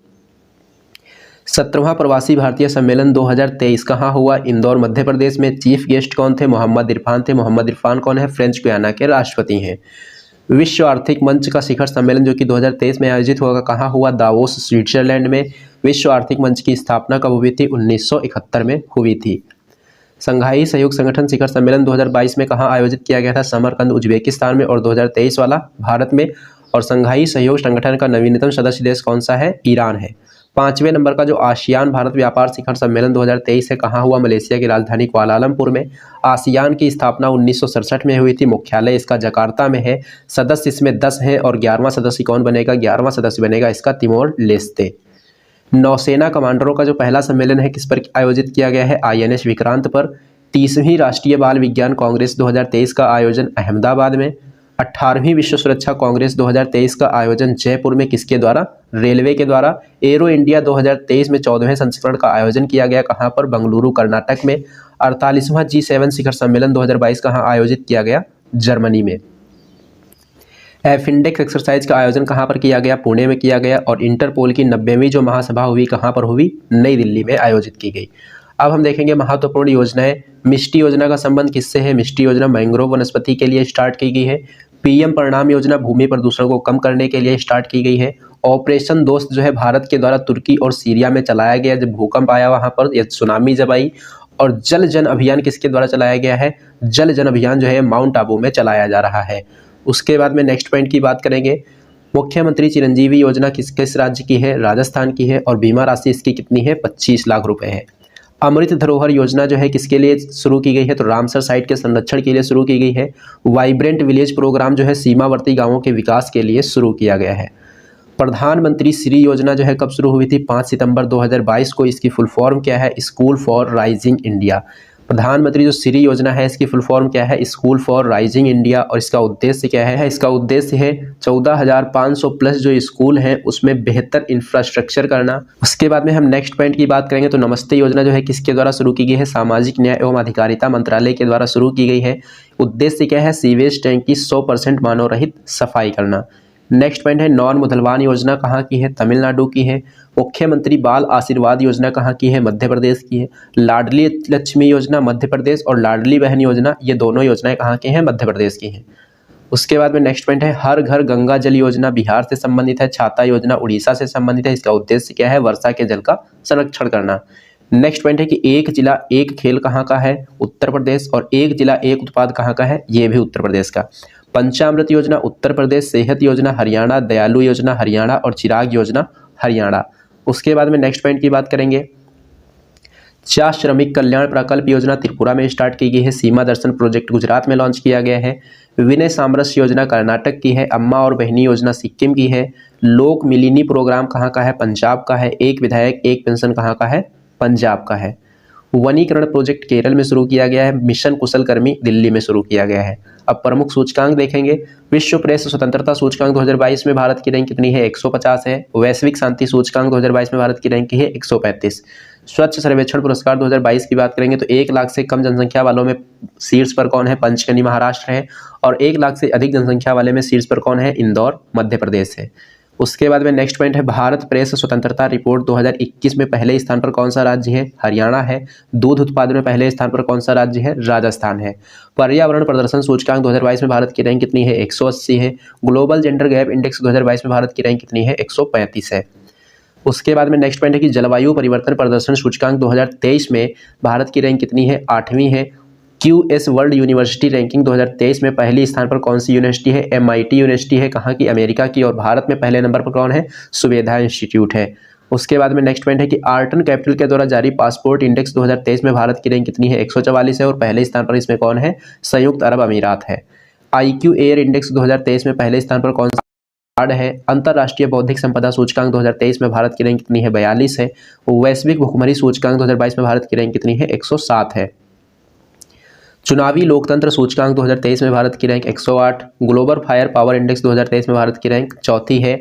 B: 17वां प्रवासी भारतीय सम्मेलन 2023 कहाँ हुआ? इंदौर मध्य प्रदेश में। चीफ गेस्ट कौन थे? मोहम्मद इरफान थे। मोहम्मद इरफान कौन है? फ्रेंच गुयाना के राष्ट्रपति हैं। विश्व आर्थिक मंच का शिखर सम्मेलन जो कि 2023 में आयोजित होगा कहाँ हुआ? दावोस स्विट्जरलैंड में। विश्व आर्थिक मंच की स्थापना कब हुई थी? 1971 में हुई थी। संघाई सहयोग संगठन शिखर सम्मेलन 2022 में कहाँ आयोजित किया गया था? समरकंद उज्बेकिस्तान में। और 2023 वाला भारत में। और संघाई सहयोग संगठन का नवीनतम सदस्य देश कौन सा है? ईरान है। 5वें नंबर का जो आसियान भारत व्यापार शिखर सम्मेलन 2023 है कहाँ हुआ? मलेशिया की राजधानी कुआलालंपुर में। आसियान की स्थापना 1967 में हुई थी। मुख्यालय इसका जकार्ता में है। सदस्य इसमें 10 हैं। और 11वां सदस्य कौन बनेगा? 11वां सदस्य बनेगा इसका तिमोर लेस्ते। नौसेना कमांडरों का जो पहला सम्मेलन है किस पर आयोजित किया गया है? INS विक्रांत पर। 30वीं राष्ट्रीय बाल विज्ञान कांग्रेस 2023 का आयोजन अहमदाबाद में। 18वीं विश्व सुरक्षा कांग्रेस 2023 का आयोजन जयपुर में किसके द्वारा? रेलवे के द्वारा। एरो इंडिया 2023 में 14वें संस्करण का आयोजन किया गया कहाँ पर? बंगलुरु कर्नाटक में। 48वां G7 शिखर सम्मेलन 2022 कहाँ आयोजित किया गया? जर्मनी में। एफिंडेक्स एक्सरसाइज का आयोजन कहाँ पर किया गया? पुणे में किया गया। और इंटरपोल की 90वीं जो महासभा हुई कहाँ पर हुई? नई दिल्ली में आयोजित की गई। अब हम देखेंगे महत्वपूर्ण योजनाएं। मिष्टी योजना का संबंध किससे है? मिष्टी योजना मैंग्रोव वनस्पति के लिए स्टार्ट की गई है। PM परिणाम योजना भूमि प्रदूषण को कम करने के लिए स्टार्ट की गई है। ऑपरेशन दोस्त जो है भारत के द्वारा तुर्की और सीरिया में चलाया गया जब भूकंप आया वहां पर, या सुनामी जब आई। और जल जन अभियान किसके द्वारा चलाया गया है? जल जन अभियान जो है माउंट आबू में चलाया जा रहा है। उसके बाद में नेक्स्ट पॉइंट की बात करेंगे। मुख्यमंत्री चिरंजीवी योजना किस किस राज्य की है? राजस्थान की है। और बीमा राशि इसकी कितनी है? 25 लाख रुपए है। अमृत धरोहर योजना जो है किसके लिए शुरू की गई है? तो रामसर साइट के संरक्षण के लिए शुरू की गई है। वाइब्रेंट विलेज प्रोग्राम जो है सीमावर्ती गांवों के विकास के लिए शुरू किया गया है। प्रधानमंत्री श्री योजना जो है कब शुरू हुई थी? 5 सितंबर 2022 को। इसकी फुल फॉर्म क्या है? School for rising India. प्रधानमंत्री जो श्री योजना है इसकी फुल फॉर्म क्या है? School for rising India. और इसका उद्देश्य क्या है? इसका उद्देश्य है 14,500 प्लस जो स्कूल हैं उसमें बेहतर इंफ्रास्ट्रक्चर करना। उसके बाद में हम नेक्स्ट पॉइंट की बात करेंगे तो नमस्ते योजना जो है किसके द्वारा शुरू की गई है? सामाजिक न्याय एवं अधिकारिता मंत्रालय के द्वारा शुरू की गई है। उद्देश्य क्या है? सीवेज टैंक की 100% मानव रहित सफाई करना। नेक्स्ट पॉइंट है नॉन मुसलमान योजना कहाँ की है? तमिलनाडु की है। मुख्यमंत्री बाल आशीर्वाद योजना कहाँ की है? मध्य प्रदेश की है। लाडली लक्ष्मी योजना मध्य प्रदेश और लाडली बहन योजना ये दोनों योजनाएं कहाँ की हैं? मध्य प्रदेश की हैं। उसके बाद में नेक्स्ट पॉइंट है हर घर गंगा जल योजना बिहार से संबंधित है। छाता योजना उड़ीसा से संबंधित है। इसका उद्देश्य क्या है? वर्षा के जल का संरक्षण करना। नेक्स्ट पॉइंट है कि एक जिला एक खेल कहाँ का है? उत्तर प्रदेश। और एक जिला एक उत्पाद कहाँ का है? ये भी उत्तर प्रदेश का। पंचामृत योजना उत्तर प्रदेश। सेहत योजना हरियाणा। दयालु योजना हरियाणा। और चिराग योजना हरियाणा। उसके बाद में नेक्स्ट पॉइंट की बात करेंगे। चा श्रमिक कल्याण प्रकल्प योजना त्रिपुरा में स्टार्ट की गई है। सीमा दर्शन प्रोजेक्ट गुजरात में लॉन्च किया गया है। विनय सामरस योजना कर्नाटक की है। अम्मा और बहनी योजना सिक्किम की है। लोक मिलिनी प्रोग्राम कहाँ का है? पंजाब का है। एक विधायक एक पेंशन कहाँ का है? पंजाब का है। वनीकरण प्रोजेक्ट केरल में शुरू किया गया है। मिशन कुशलकर्मी दिल्ली में शुरू किया गया है। अब प्रमुख सूचकांक देखेंगे। विश्व प्रेस स्वतंत्रता सूचकांक 2022 में भारत की रैंक कितनी है? 150 है। वैश्विक शांति सूचकांक 2022 में भारत की रैंक की है 135। स्वच्छ सर्वेक्षण पुरस्कार 2022 की बात करेंगे तो 1 लाख से कम जनसंख्या वालों में शीर्ष पर कौन है? पंचकनी महाराष्ट्र है। और 1 लाख से अधिक जनसंख्या वाले में शीर्ष पर कौन है? इंदौर मध्य प्रदेश है। उसके बाद में नेक्स्ट पॉइंट है भारत प्रेस स्वतंत्रता रिपोर्ट 2021 में पहले स्थान पर कौन सा राज्य है? हरियाणा है। दूध उत्पादन में पहले स्थान पर कौन सा राज्य है? राजस्थान है। पर्यावरण प्रदर्शन सूचकांक 2022 में भारत की रैंक कितनी है? 180 है। ग्लोबल जेंडर गैप इंडेक्स 2022 में भारत की रैंक कितनी है? 135 है। उसके बाद में नेक्स्ट पॉइंट है कि जलवायु परिवर्तन प्रदर्शन सूचकांक 2023 में भारत की रैंक कितनी है? 8वीं है। QS वर्ल्ड यूनिवर्सिटी रैंकिंग 2023 में पहले स्थान पर कौन सी यूनिवर्सिटी है? MIT यूनिवर्सिटी है। कहाँ की? अमेरिका की। और भारत में पहले नंबर पर कौन है? सुवेधा इंस्टीट्यूट है। उसके बाद में नेक्स्ट पॉइंट है कि आर्टन कैपिटल के द्वारा जारी पासपोर्ट इंडेक्स 2023 में भारत की रैंक कितनी है? 144 है। और पहले स्थान पर इसमें कौन है? संयुक्त अरब अमीरात है। IQ एयर इंडेक्स 2023 में पहले स्थान पर कौन सा कार्ड है? अंतरराष्ट्रीय बौद्धिक संपदा सूचकांक 2023 में भारत की रैंक कितनी है? 42 है। वैश्विक भुखमरी सूचकांक 2022 में भारत की रैंक कितनी है? 107 है। चुनावी लोकतंत्र सूचकांक 2023 में भारत की rank 108, global fire power index 2023 में भारत की रैंक चौथी है।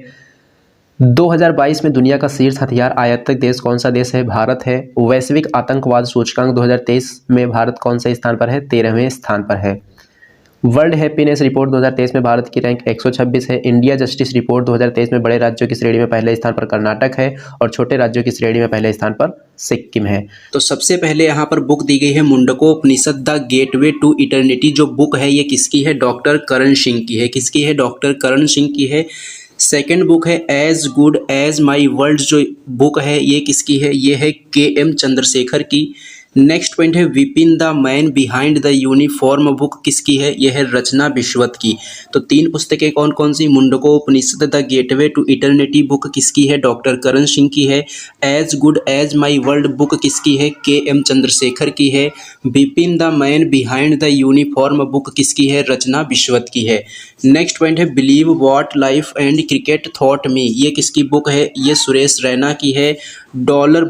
B: 2022 में दुनिया का शीर्ष हथियार आयातक देश कौन सा देश है? भारत है। वैश्विक आतंकवाद सूचकांक 2023 में भारत कौन से स्थान पर है? 13वें स्थान पर है। वर्ल्ड हैप्पीनेस रिपोर्ट 2023 में भारत की रैंक 126 है। इंडिया जस्टिस रिपोर्ट 2023 में बड़े राज्यों की श्रेणी में पहले स्थान पर कर्नाटक है और छोटे राज्यों की श्रेणी में पहले स्थान पर सिक्किम है।
A: तो सबसे पहले यहाँ पर बुक दी गई है Mundakopanishad the gateway to eternity. जो बुक है ये किसकी है? डॉक्टर करण सिंह की है। किसकी है? डॉक्टर करण सिंह की है। सेकंड बुक है as good as my world. जो बुक है ये किसकी है? ये है KM चंद्रशेखर की। नेक्स्ट पॉइंट है Vipin the man behind the uniform. Book किसकी है? यह है रचना बिश्वत की। तो तीन पुस्तकें कौन कौन सी? Mundakopanishad the gateway to eternity book किसकी है? डॉक्टर करण सिंह की है। As good as my world book किसकी है? KM चंद्रशेखर की है। Vipin the man behind the uniform book किसकी है? रचना बिश्वत की है। नेक्स्ट पॉइंट है believe what life and cricket taught me. ये किसकी बुक है? ये सुरेश रैना की है। डॉलर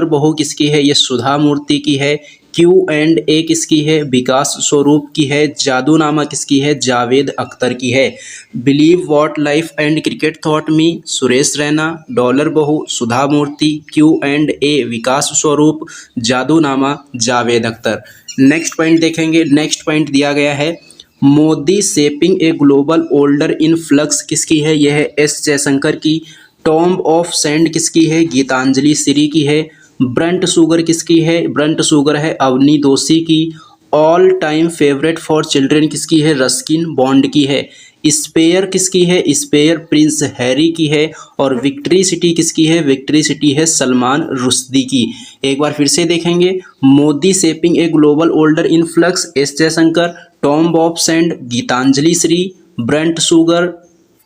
A: बहू किसकी है? ये सुधा मूर्ति की है। Q&A किसकी है? विकास स्वरूप की है। जादूनामा किसकी है? जावेद अख्तर की है। Believe what life and cricket taught me Suresh Raina, dollar बहू सुधा मूर्ति, Q&A विकास स्वरूप, जादूनामा जावेद अख्तर। नेक्स्ट पॉइंट देखेंगे। नेक्स्ट पॉइंट दिया गया है Modi shaping a global order in flux किसकी है? यह है S जयशंकर की। टॉम्ब ऑफ सैंड किसकी है? गीतांजलि श्री की है। ब्रंट शुगर किसकी है? ब्रंट शुगर है अवनी दोषी की। All time favourite for children किसकी है? रस्किन बॉन्ड की है। स्पेयर किसकी है? स्पेयर प्रिंस हैरी की है। और विक्ट्री सिटी किसकी है? विक्ट्री सिटी है सलमान रुश्दी की। एक बार फिर से देखेंगे। Modi shaping a global order in flux S Jaishankar, tomb of sand Geetanjali Shree, burnt sugar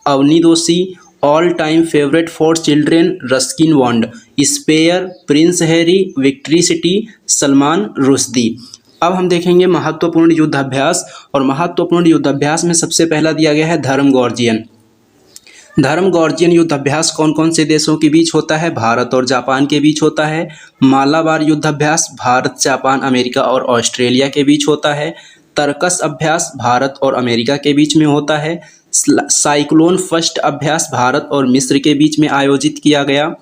A: Avni Doshi, all time favourite for children Ruskin Bond, spare prince Harry, victory city Salman Rushdie. अब हम देखेंगे महत्वपूर्ण युद्धाभ्यास। और महत्वपूर्ण युद्धाभ्यास में सबसे पहला दिया गया है धर्म गॉर्जियन। धर्म गॉर्जियन युद्धाभ्यास कौन कौन से देशों के बीच होता है? भारत और जापान के बीच होता है। मालाबार युद्धाभ्यास भारत, जापान, अमेरिका और ऑस्ट्रेलिया के बीच होता है। तर्कस अभ्यास भारत और अमेरिका के बीच में होता है। साइक्लोन फर्स्ट अभ्यास भारत और मिस्र के बीच में आयोजित किया गया।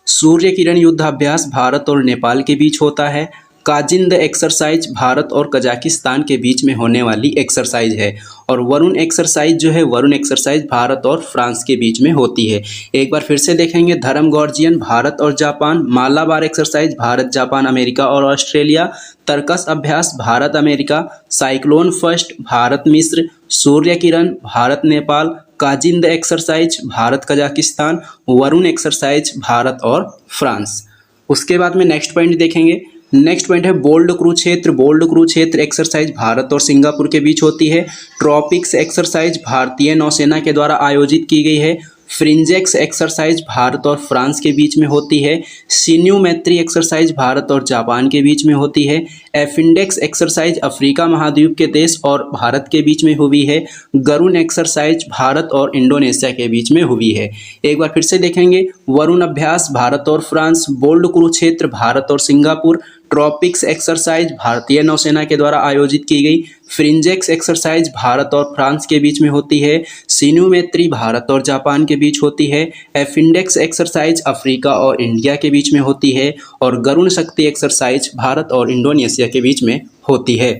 A: सूर्य किरण युद्धाभ्यास भारत और नेपाल के बीच होता है। काजिंद एक्सरसाइज भारत और कजाकिस्तान के बीच में होने वाली एक्सरसाइज है। और वरुण एक्सरसाइज जो है, वरुण एक्सरसाइज भारत और फ्रांस के बीच में होती है। एक बार फिर से देखेंगे। धर्म गॉर्जियन भारत और Japan, Malabar exercise Bharat, Japan, America और ऑस्ट्रेलिया, तर्कस अभ्यास Bharat America, cyclone first Bharat Misr, Surya Kiran Bharat Nepal, Kazind exercise Bharat Kazakhstan, Varun exercise Bharat और फ्रांस। उसके बाद में नेक्स्ट पॉइंट देखेंगे। नेक्स्ट पॉइंट है bold Kurukshetra. Bold Kurukshetra exercise Bharat और सिंगापुर के बीच होती है। ट्रॉपिक्स एक्सरसाइज भारतीय नौसेना के द्वारा आयोजित की गई है। फ्रिंजेक्स एक्सरसाइज भारत और फ्रांस के बीच में होती है। सिन्यूमेत्री एक्सरसाइज भारत और जापान के बीच में होती है। एफिंडेक्स एक्सरसाइज अफ्रीका महाद्वीप के देश और भारत के बीच में हुई है। गरुण एक्सरसाइज भारत और इंडोनेशिया के बीच में हुई है। एक बार फिर से देखेंगे। वरुण अभ्यास भारत और फ्रांस, बोल्ड कुरुक्षेत्र भारत और सिंगापुर, ट्रॉपिक्स एक्सरसाइज भारतीय नौसेना के द्वारा आयोजित की गई। फ्रिंजेक्स एक्सरसाइज भारत और फ्रांस के बीच में होती है। सिन्यूमेत्री भारत और जापान के बीच होती है। एफिंडेक्स एक्सरसाइज अफ्रीका और इंडिया के बीच में होती है। और गरुण शक्ति एक्सरसाइज भारत और इंडोनेशिया के बीच में होती है।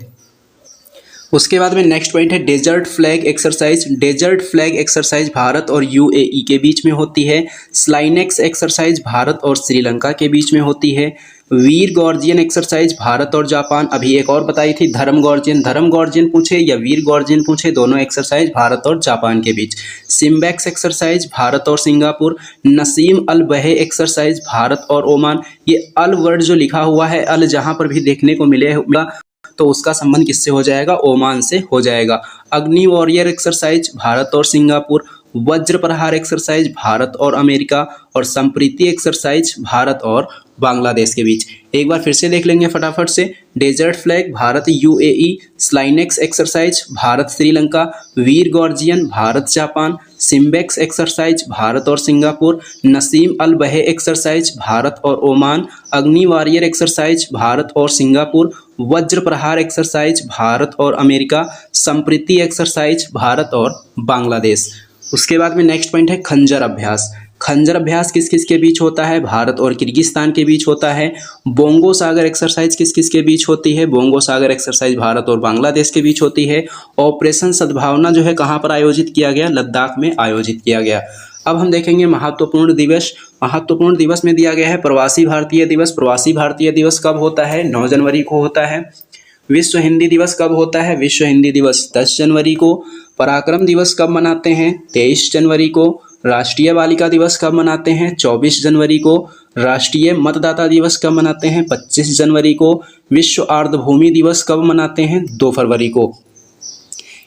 A: उसके बाद में नेक्स्ट पॉइंट है desert flag exercise. Desert flag exercise Bharat और UAE के बीच में होती है। स्लाइनेक्स एक्सरसाइज भारत और श्रीलंका के बीच में होती है। वीर गॉर्जियन एक्सरसाइज भारत और जापान। अभी एक और बताई थी धर्म गॉर्जियन। धर्म गॉर्जियन पूछे या वीर गॉर्जियन पूछे, दोनों एक्सरसाइज भारत और जापान के बीच। सिम्बैक्स एक्सरसाइज भारत और सिंगापुर। नसीम अल बहे एक्सरसाइज भारत और ओमान। ये अल वर्ड जो लिखा हुआ है, अल जहाँ पर भी देखने को मिलेगा तो उसका संबंध किससे हो जाएगा? ओमान से हो जाएगा। अग्नि वॉरियर एक्सरसाइज भारत और सिंगापुर। वज्र प्रहार एक्सरसाइज भारत और अमेरिका। और संप्रीति एक्सरसाइज भारत और बांग्लादेश के बीच। एक बार फिर से देख लेंगे फटाफट से। Desert flag Bharat UAE, SLINEX exercise Bharat Sri Lanka, Veer guardian Bharat Japan, SIMBEX exercise Bharat और सिंगापुर, नसीम अल बहे एक्सरसाइज भारत और ओमान, अग्नि वॉरियर एक्सरसाइज भारत और सिंगापुर, वज्र प्रहार एक्सरसाइज भारत और अमेरिका, संप्रीति एक्सरसाइज भारत और बांग्लादेश। उसके बाद में नेक्स्ट पॉइंट है खंजर अभ्यास। खंजर अभ्यास किस किस के बीच होता है? भारत और किर्गिस्तान के बीच होता है। बोंगो सागर एक्सरसाइज किस किस के बीच होती है? बोंगो सागर एक्सरसाइज भारत और बांग्लादेश के बीच होती है। ऑपरेशन सद्भावना जो है कहाँ पर आयोजित किया गया? लद्दाख में आयोजित किया गया। अब हम देखेंगे महत्वपूर्ण दिवस। महत्वपूर्ण दिवस में दिया गया है प्रवासी भारतीय दिवस। प्रवासी भारतीय दिवस कब होता है? 9 जनवरी को होता है। विश्व हिंदी दिवस कब होता है? विश्व हिंदी दिवस 10 जनवरी को। पराक्रम दिवस कब मनाते हैं? 23 जनवरी को। राष्ट्रीय बालिका दिवस कब मनाते हैं? 24 जनवरी को। राष्ट्रीय मतदाता दिवस कब मनाते हैं? 25 जनवरी को। विश्व आर्द्रभूमि दिवस कब मनाते हैं? 2 फरवरी को।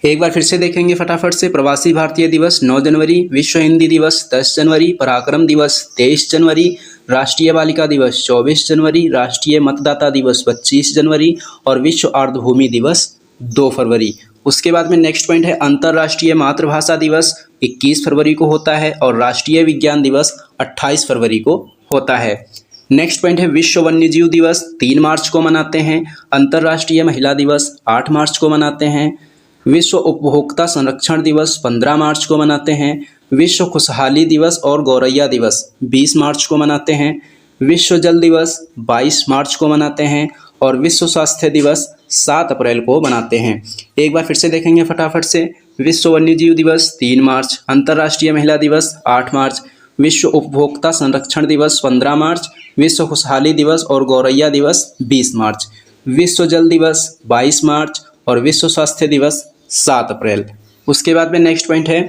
A: एक बार फिर से देखेंगे फटाफट से। प्रवासी भारतीय दिवस 9 जनवरी, विश्व हिंदी दिवस 10 जनवरी, पराक्रम दिवस 23 जनवरी, राष्ट्रीय बालिका दिवस 24 जनवरी, राष्ट्रीय मतदाता दिवस 25 जनवरी और विश्व आर्द्रभूमि दिवस 2 फरवरी। उसके बाद में नेक्स्ट पॉइंट है अंतर्राष्ट्रीय मातृभाषा दिवस 21 फरवरी को होता है और राष्ट्रीय विज्ञान दिवस 28 फरवरी को होता है। नेक्स्ट पॉइंट है विश्व वन्यजीव दिवस 3 मार्च को मनाते हैं। अंतर्राष्ट्रीय महिला दिवस 8 मार्च को मनाते हैं। विश्व उपभोक्ता संरक्षण दिवस 15 मार्च को मनाते हैं। विश्व खुशहाली दिवस और गौरैया दिवस 20 मार्च को मनाते हैं। विश्व जल दिवस 22 मार्च को मनाते हैं और विश्व स्वास्थ्य दिवस 7 अप्रैल को मनाते हैं। एक बार फिर से देखेंगे फटाफट से। विश्व वन्यजीव दिवस 3 मार्च, अंतर्राष्ट्रीय महिला दिवस 8 मार्च, विश्व उपभोक्ता संरक्षण दिवस 15 मार्च, विश्व खुशहाली दिवस और गौरैया दिवस 20 मार्च, विश्व जल दिवस 22 मार्च और विश्व स्वास्थ्य दिवस 7 अप्रैल। उसके बाद में नेक्स्ट पॉइंट है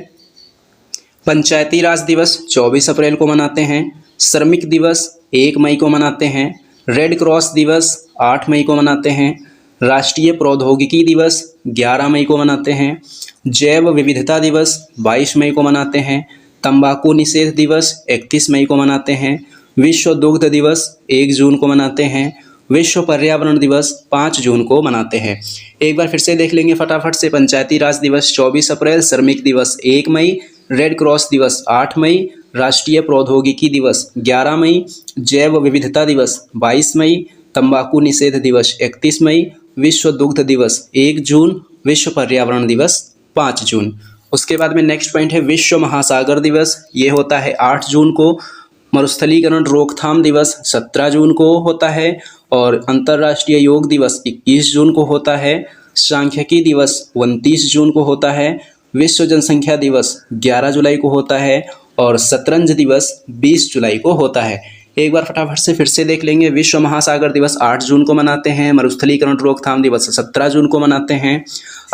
A: पंचायती राज दिवस 24 अप्रैल को मनाते हैं। श्रमिक दिवस 1 मई को मनाते हैं। रेड क्रॉस दिवस 8 मई को मनाते हैं। राष्ट्रीय प्रौद्योगिकी दिवस 11 मई को मनाते हैं। जैव विविधता दिवस 22 मई को मनाते हैं। तंबाकू निषेध दिवस 31 मई को मनाते हैं। विश्व दुग्ध दिवस 1 जून को मनाते हैं। विश्व पर्यावरण दिवस 5 जून को मनाते हैं। एक बार फिर से देख लेंगे फटाफट से। पंचायती राज दिवस 24 अप्रैल, श्रमिक दिवस 1 मई, रेड क्रॉस दिवस 8 मई, राष्ट्रीय प्रौद्योगिकी दिवस 11 मई, जैव विविधता दिवस 22 मई, तंबाकू निषेध दिवस 31 मई, विश्व दुग्ध दिवस 1 जून, विश्व पर्यावरण दिवस 5 जून। उसके बाद में नेक्स्ट पॉइंट है विश्व महासागर दिवस। ये होता है 8 जून को। मरुस्थलीकरण रोकथाम दिवस 17 जून को होता है और अंतर्राष्ट्रीय योग दिवस 21 जून को होता है। सांख्यिकी दिवस 29 जून को होता है। विश्व जनसंख्या दिवस 11 जुलाई को होता है और शतरंज दिवस 20 जुलाई को होता है। एक बार फटाफट से फिर से देख लेंगे। विश्व महासागर दिवस 8 जून को मनाते हैं। मरुस्थलीकरण रोकथाम दिवस 17 जून को मनाते हैं।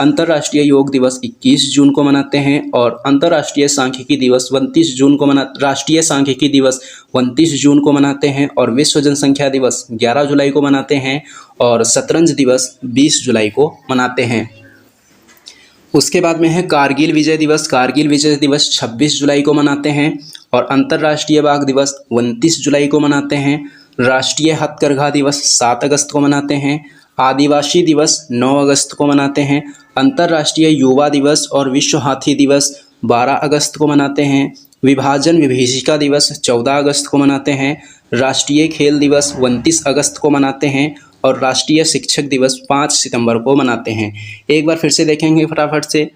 A: अंतर्राष्ट्रीय योग दिवस 21 जून को मनाते हैं और अंतर्राष्ट्रीय सांख्यिकी दिवस 29 जून को राष्ट्रीय सांख्यिकी दिवस 29 जून को मनाते हैं और विश्व जनसंख्या दिवस 11 जुलाई को मनाते हैं और शतरंज दिवस 20 जुलाई को मनाते हैं। उसके बाद में है कारगिल विजय दिवस। कारगिल विजय दिवस 26 जुलाई को मनाते हैं और अंतर्राष्ट्रीय बाघ दिवस 29 जुलाई को मनाते हैं। राष्ट्रीय हथकरघा दिवस 7 अगस्त को मनाते हैं। आदिवासी दिवस 9 अगस्त को मनाते हैं। अंतर्राष्ट्रीय युवा दिवस और विश्व हाथी दिवस 12 अगस्त को मनाते हैं। विभाजन विभीषिका दिवस 14 अगस्त को मनाते हैं। राष्ट्रीय खेल दिवस 29 अगस्त को मनाते हैं और राष्ट्रीय शिक्षक दिवस 5 सितंबर को मनाते हैं। एक बार फिर से देखेंगे फटाफट से।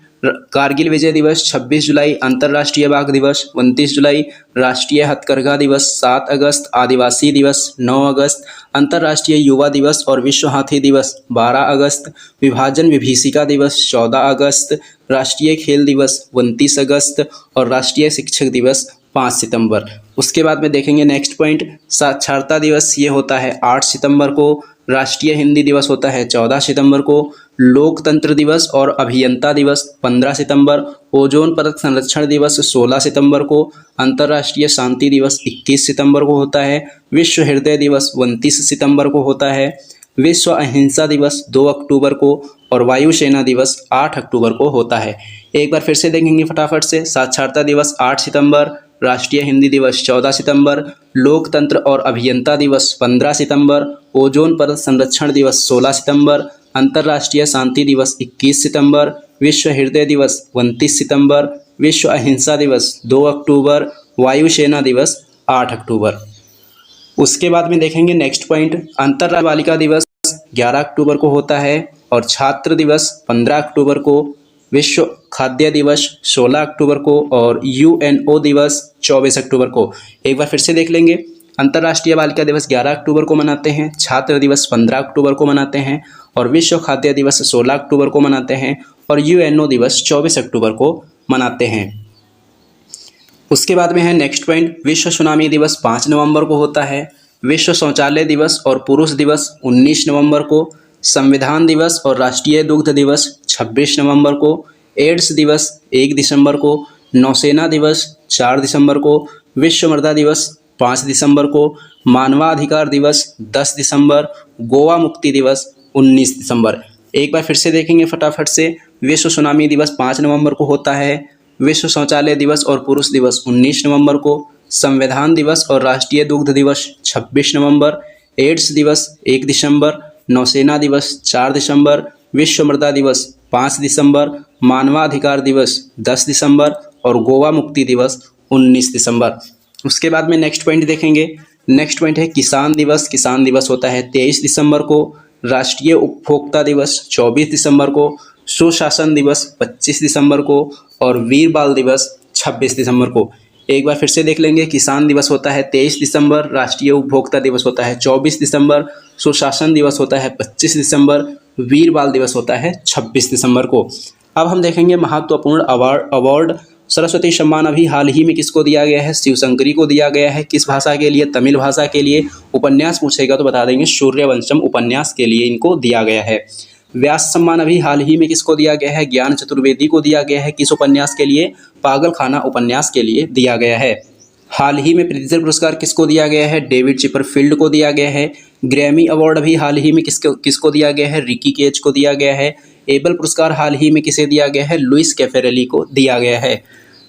A: कारगिल विजय दिवस 26 जुलाई, अंतर्राष्ट्रीय बाघ दिवस 29 जुलाई, राष्ट्रीय हथकरघा दिवस 7 अगस्त, आदिवासी दिवस 9 अगस्त, अंतर्राष्ट्रीय युवा दिवस और विश्व हाथी दिवस 12 अगस्त, विभाजन विभीषिका दिवस 14 अगस्त, राष्ट्रीय खेल दिवस 29 अगस्त और राष्ट्रीय शिक्षक दिवस 5 सितंबर। उसके बाद में देखेंगे नेक्स्ट पॉइंट साक्षरता दिवस। ये होता है 8 सितंबर को। राष्ट्रीय हिंदी दिवस होता है 14 सितंबर को। लोकतंत्र दिवस और अभियंता दिवस 15 सितंबर। ओजोन परत संरक्षण दिवस 16 सितंबर को। अंतर्राष्ट्रीय शांति दिवस 21 सितंबर को होता है। विश्व हृदय दिवस 29 सितंबर को होता है। विश्व अहिंसा दिवस 2 अक्टूबर को और वायुसेना दिवस 8 अक्टूबर को होता है। एक बार फिर से देखेंगे फटाफट से। साक्षरता दिवस 8 सितंबर, राष्ट्रीय हिंदी दिवस 14 सितंबर, लोकतंत्र और अभियंता दिवस 15 सितंबर, ओजोन परत संरक्षण दिवस 16 सितंबर, अंतर्राष्ट्रीय शांति दिवस 21 सितंबर, विश्व हृदय दिवस 29 सितंबर, विश्व अहिंसा दिवस 2 अक्टूबर, वायुसेना दिवस 8 अक्टूबर। उसके बाद में देखेंगे नेक्स्ट पॉइंट अंतर्राष्ट्रीय बालिका दिवस 11 अक्टूबर को होता है और छात्र दिवस 15 अक्टूबर को, विश्व खाद्य दिवस 16 अक्टूबर को और यूएनओ दिवस 24 अक्टूबर को। एक बार फिर से देख लेंगे। अंतर्राष्ट्रीय बालिका दिवस 11 अक्टूबर को मनाते हैं, छात्र दिवस 15 अक्टूबर को मनाते हैं और विश्व खाद्य दिवस 16 अक्टूबर को मनाते हैं और यूएनओ दिवस 24 अक्टूबर को मनाते हैं। उसके बाद में है नेक्स्ट पॉइंट, विश्व सुनामी दिवस 5 नवंबर को होता है, विश्व शौचालय दिवस और पुरुष दिवस 19 नवंबर को, संविधान दिवस और राष्ट्रीय दुग्ध दिवस 26 नवंबर को, एड्स दिवस 1 दिसंबर को, नौसेना दिवस 4 दिसंबर को, विश्व मृदा दिवस 5 दिसंबर को, मानवाधिकार दिवस 10 दिसंबर, गोवा मुक्ति दिवस 19 दिसंबर। एक बार फिर से देखेंगे फटाफट से। विश्व सुनामी दिवस 5 नवंबर को होता है, विश्व शौचालय दिवस और पुरुष दिवस 19 नवंबर को, संविधान दिवस और राष्ट्रीय दुग्ध दिवस 26 नवंबर, एड्स दिवस 1 दिसंबर, नौसेना दिवस 4 दिसंबर, विश्व मृदा दिवस 5 दिसंबर, मानवाधिकार दिवस 10 दिसंबर और गोवा मुक्ति दिवस 19 दिसंबर। उसके बाद में नेक्स्ट पॉइंट देखेंगे। नेक्स्ट पॉइंट है किसान दिवस। किसान दिवस होता है 23 दिसंबर को, राष्ट्रीय उपभोक्ता दिवस 24 दिसंबर को, सुशासन दिवस 25 दिसंबर को और वीर बाल दिवस 26 दिसंबर को। एक बार फिर से देख लेंगे। किसान दिवस होता है 23 दिसंबर, राष्ट्रीय उपभोक्ता दिवस होता है 24 दिसंबर, सुशासन दिवस होता है 25 दिसंबर, वीर बाल दिवस होता है 26 दिसंबर को। अब हम देखेंगे महत्वपूर्ण अवार्ड। सरस्वती सम्मान अभी हाल ही में किसको दिया गया है? शिवशंकरी को दिया गया है। किस भाषा के लिए? तमिल भाषा के लिए। उपन्यास पूछेगा तो बता देंगे, सूर्यवंशम उपन्यास के लिए इनको दिया गया है। व्यास सम्मान अभी हाल ही में किसको दिया गया है? ज्ञान चतुर्वेदी को दिया गया है। किस उपन्यास के लिए? पागल खाना उपन्यास के लिए दिया गया है। हाल ही में प्रित्जर पुरस्कार किसको दिया गया है? डेविड चिपरफील्ड को दिया गया है। ग्रैमी अवार्ड अभी हाल ही में किसको दिया गया है? रिकी केज को दिया गया है। एबल पुरस्कार हाल ही में किसे दिया गया है? लुइस कैफेरेली को दिया गया है।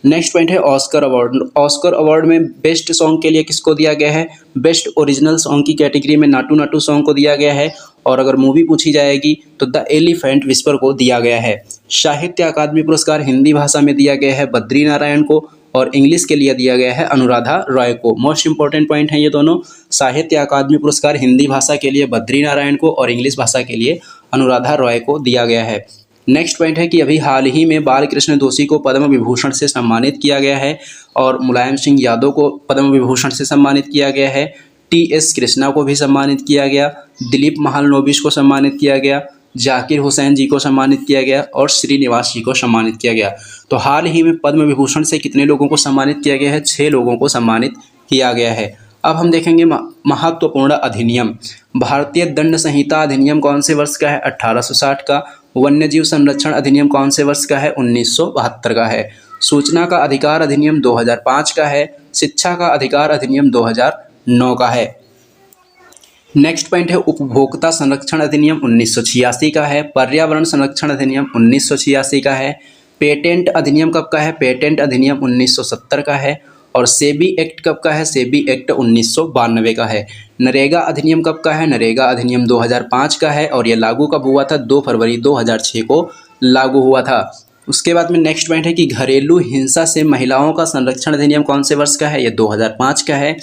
A: नेक्स्ट पॉइंट है ऑस्कर अवार्ड। ऑस्कर अवार्ड में बेस्ट सॉन्ग के लिए किसको दिया गया है? बेस्ट ओरिजिनल सॉन्ग की कैटेगरी में नाटू नाटू सॉन्ग को दिया गया है। और अगर मूवी पूछी जाएगी तो द एलिफेंट विस्पर को दिया गया है। साहित्य अकादमी पुरस्कार हिंदी भाषा में दिया गया है बद्री नारायण को और इंग्लिश के लिए दिया गया है अनुराधा रॉय को। मोस्ट इंपॉर्टेंट पॉइंट है ये दोनों। साहित्य अकादमी पुरस्कार हिंदी भाषा के लिए बद्री नारायण को और इंग्लिश भाषा के लिए अनुराधा रॉय को दिया गया है। नेक्स्ट पॉइंट है कि अभी हाल ही में बाल कृष्ण दोषी को पद्म विभूषण से सम्मानित किया गया है और मुलायम सिंह यादव को पद्म विभूषण से सम्मानित किया गया है। टी.एस. कृष्णा को भी सम्मानित किया गया। दिलीप महालनोबिस को सम्मानित किया गया। जाकिर हुसैन जी को सम्मानित किया गया और श्रीनिवास जी को सम्मानित किया गया। तो हाल ही में पद्म विभूषण से कितने लोगों को सम्मानित किया गया है? 6 लोगों को सम्मानित किया गया है। अब हम देखेंगे महत्वपूर्ण अधिनियम। भारतीय दंड संहिता अधिनियम कौन से वर्ष का है? 1860 का। वन्यजीव संरक्षण अधिनियम कौन से वर्ष का है? 1972 का है। सूचना का अधिकार अधिनियम 2005 का है। शिक्षा का अधिकार अधिनियम 2009 का है। नेक्स्ट पॉइंट है उपभोक्ता संरक्षण अधिनियम 1986 का है। पर्यावरण संरक्षण अधिनियम 1986 का है। पेटेंट अधिनियम कब का है? पेटेंट अधिनियम 1970 का है। और सेबी एक्ट कब का है? सेबी एक्ट 1992 का है। नरेगा अधिनियम कब का है? नरेगा अधिनियम 2005 का है और यह लागू कब हुआ था? 2 फरवरी 2006 को लागू हुआ था। उसके बाद में नेक्स्ट पॉइंट है कि घरेलू हिंसा से महिलाओं का संरक्षण अधिनियम कौन से वर्ष का है? यह 2005 का है।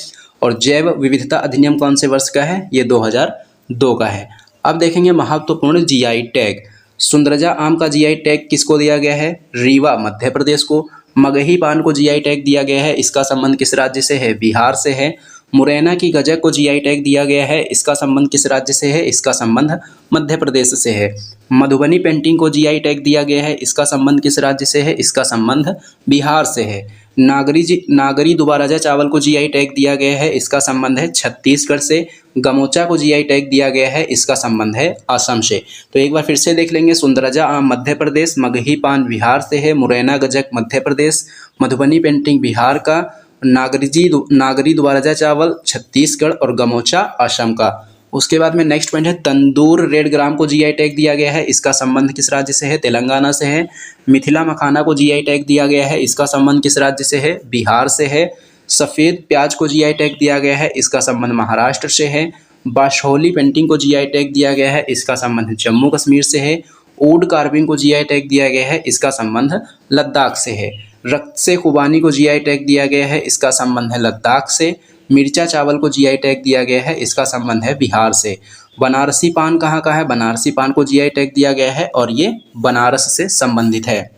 A: और जैव विविधता अधिनियम कौन से वर्ष का है? ये 2002 का है। अब देखेंगे महत्वपूर्ण जीआई टैग। सुंदरजा आम का जीआई टैग किसको दिया गया है? रीवा मध्य प्रदेश को। मगही पान को जीआई टैग दिया गया है, इसका संबंध किस राज्य से है? बिहार से है। मुरैना की गजक को जीआई टैग दिया गया है, इसका संबंध किस राज्य से है? इसका संबंध मध्य प्रदेश से है। मधुबनी पेंटिंग को जीआई टैग दिया गया है, इसका संबंध किस राज्य से है? इसका संबंध बिहार से है। नागरी दुबाराजा चावल को जीआई टैग दिया गया है, इसका संबंध है छत्तीसगढ़ से। गमोचा को जीआई टैग दिया गया है, इसका संबंध है असम से। तो एक बार फिर से देख लेंगे। सुंदरजा आम मध्य प्रदेश, मगही पान बिहार से है, मुरैना गजक मध्य प्रदेश, मधुबनी पेंटिंग बिहार का, नागरी दुबाराजा चावल छत्तीसगढ़ और गमोचा असम का। उसके बाद में नेक्स्ट पॉइंट है तंदूर रेड ग्राम को जीआई टैग दिया गया है, इसका संबंध किस राज्य से है? तेलंगाना से है। मिथिला मखाना को जीआई टैग दिया गया है, इसका संबंध किस राज्य से है? बिहार से है। सफ़ेद प्याज को जीआई टैग दिया गया है, इसका संबंध महाराष्ट्र से है। बाशहोली पेंटिंग को जीआई टैग दिया गया है, इसका संबंध जम्मू कश्मीर से है। वुड कार्विंग को जीआई टैग दिया गया है, इसका संबंध लद्दाख से है। रक्त से खुबानी को जीआई टैग दिया गया है, इसका संबंध है लद्दाख से। मिर्चा चावल को जीआई टैग दिया गया है, इसका संबंध है बिहार से। बनारसी पान कहाँ का है? बनारसी पान को जीआई टैग दिया गया है और ये बनारस से संबंधित है।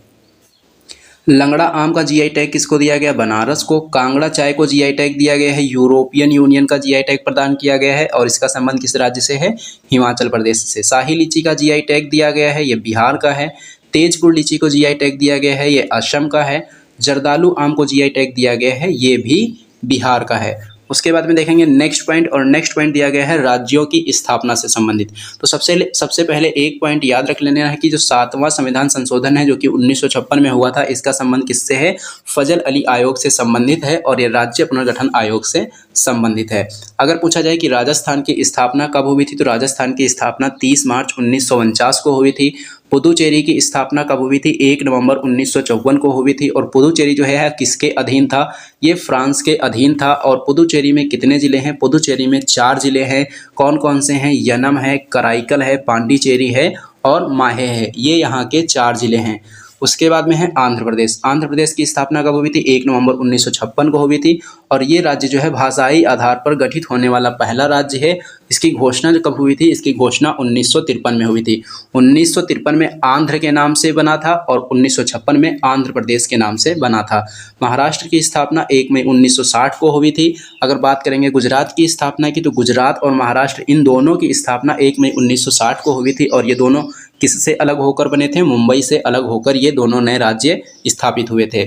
A: लंगड़ा आम का जीआई टैग किसको दिया गया? बनारस को। कांगड़ा चाय को जीआई टैग दिया गया है, यूरोपियन यूनियन का जीआई टैग प्रदान किया गया है और इसका संबंध किस राज्य से है? हिमाचल प्रदेश से। शाही लीची का जीआई टैग दिया गया है, ये बिहार का है। तेजपुर लीची को जीआई टैग दिया गया है, ये असम का है। जर्दालू आम को जीआई टैग दिया गया है, ये भी बिहार का है। उसके बाद में देखेंगे नेक्स्ट पॉइंट, और नेक्स्ट पॉइंट दिया गया है राज्यों की स्थापना से संबंधित। तो सबसे पहले एक पॉइंट याद रख लेना है कि जो 7वां संविधान संशोधन है जो कि 1956 में हुआ था, इसका संबंध किससे है? फजल अली आयोग से संबंधित है और ये राज्य पुनर्गठन आयोग से संबंधित है। अगर पूछा जाए कि राजस्थान की स्थापना कब हुई थी, तो राजस्थान की स्थापना 30 मार्च 1949 को हुई थी। पुदुचेरी की स्थापना कब हुई थी? 1 नवंबर 1954 को हुई थी। और पुदुचेरी जो है किसके अधीन था? ये फ्रांस के अधीन था। और पुदुचेरी में कितने ज़िले हैं? पुदुचेरी में 4 ज़िले हैं। कौन कौन से हैं? यनम है, कराईकल है, पांडिचेरी है और माहे है। ये यहाँ के 4 ज़िले हैं। उसके बाद में है आंध्र प्रदेश। आंध्र प्रदेश की स्थापना कब हुई थी? 1 नवंबर 1956 को हुई थी। और ये राज्य जो है भाषाई आधार पर गठित होने वाला पहला राज्य है। इसकी घोषणा कब हुई थी? इसकी घोषणा 1953 में हुई थी। 1953 में आंध्र के नाम से बना था और 1956 में आंध्र प्रदेश के नाम से बना था। महाराष्ट्र की स्थापना 1 मई 1960 को हुई थी। अगर बात करेंगे गुजरात की स्थापना की, तो गुजरात और महाराष्ट्र इन दोनों की स्थापना 1 मई 1960 को हुई थी। और ये दोनों किससे अलग होकर बने थे? मुंबई से अलग होकर ये दोनों नए राज्य स्थापित हुए थे।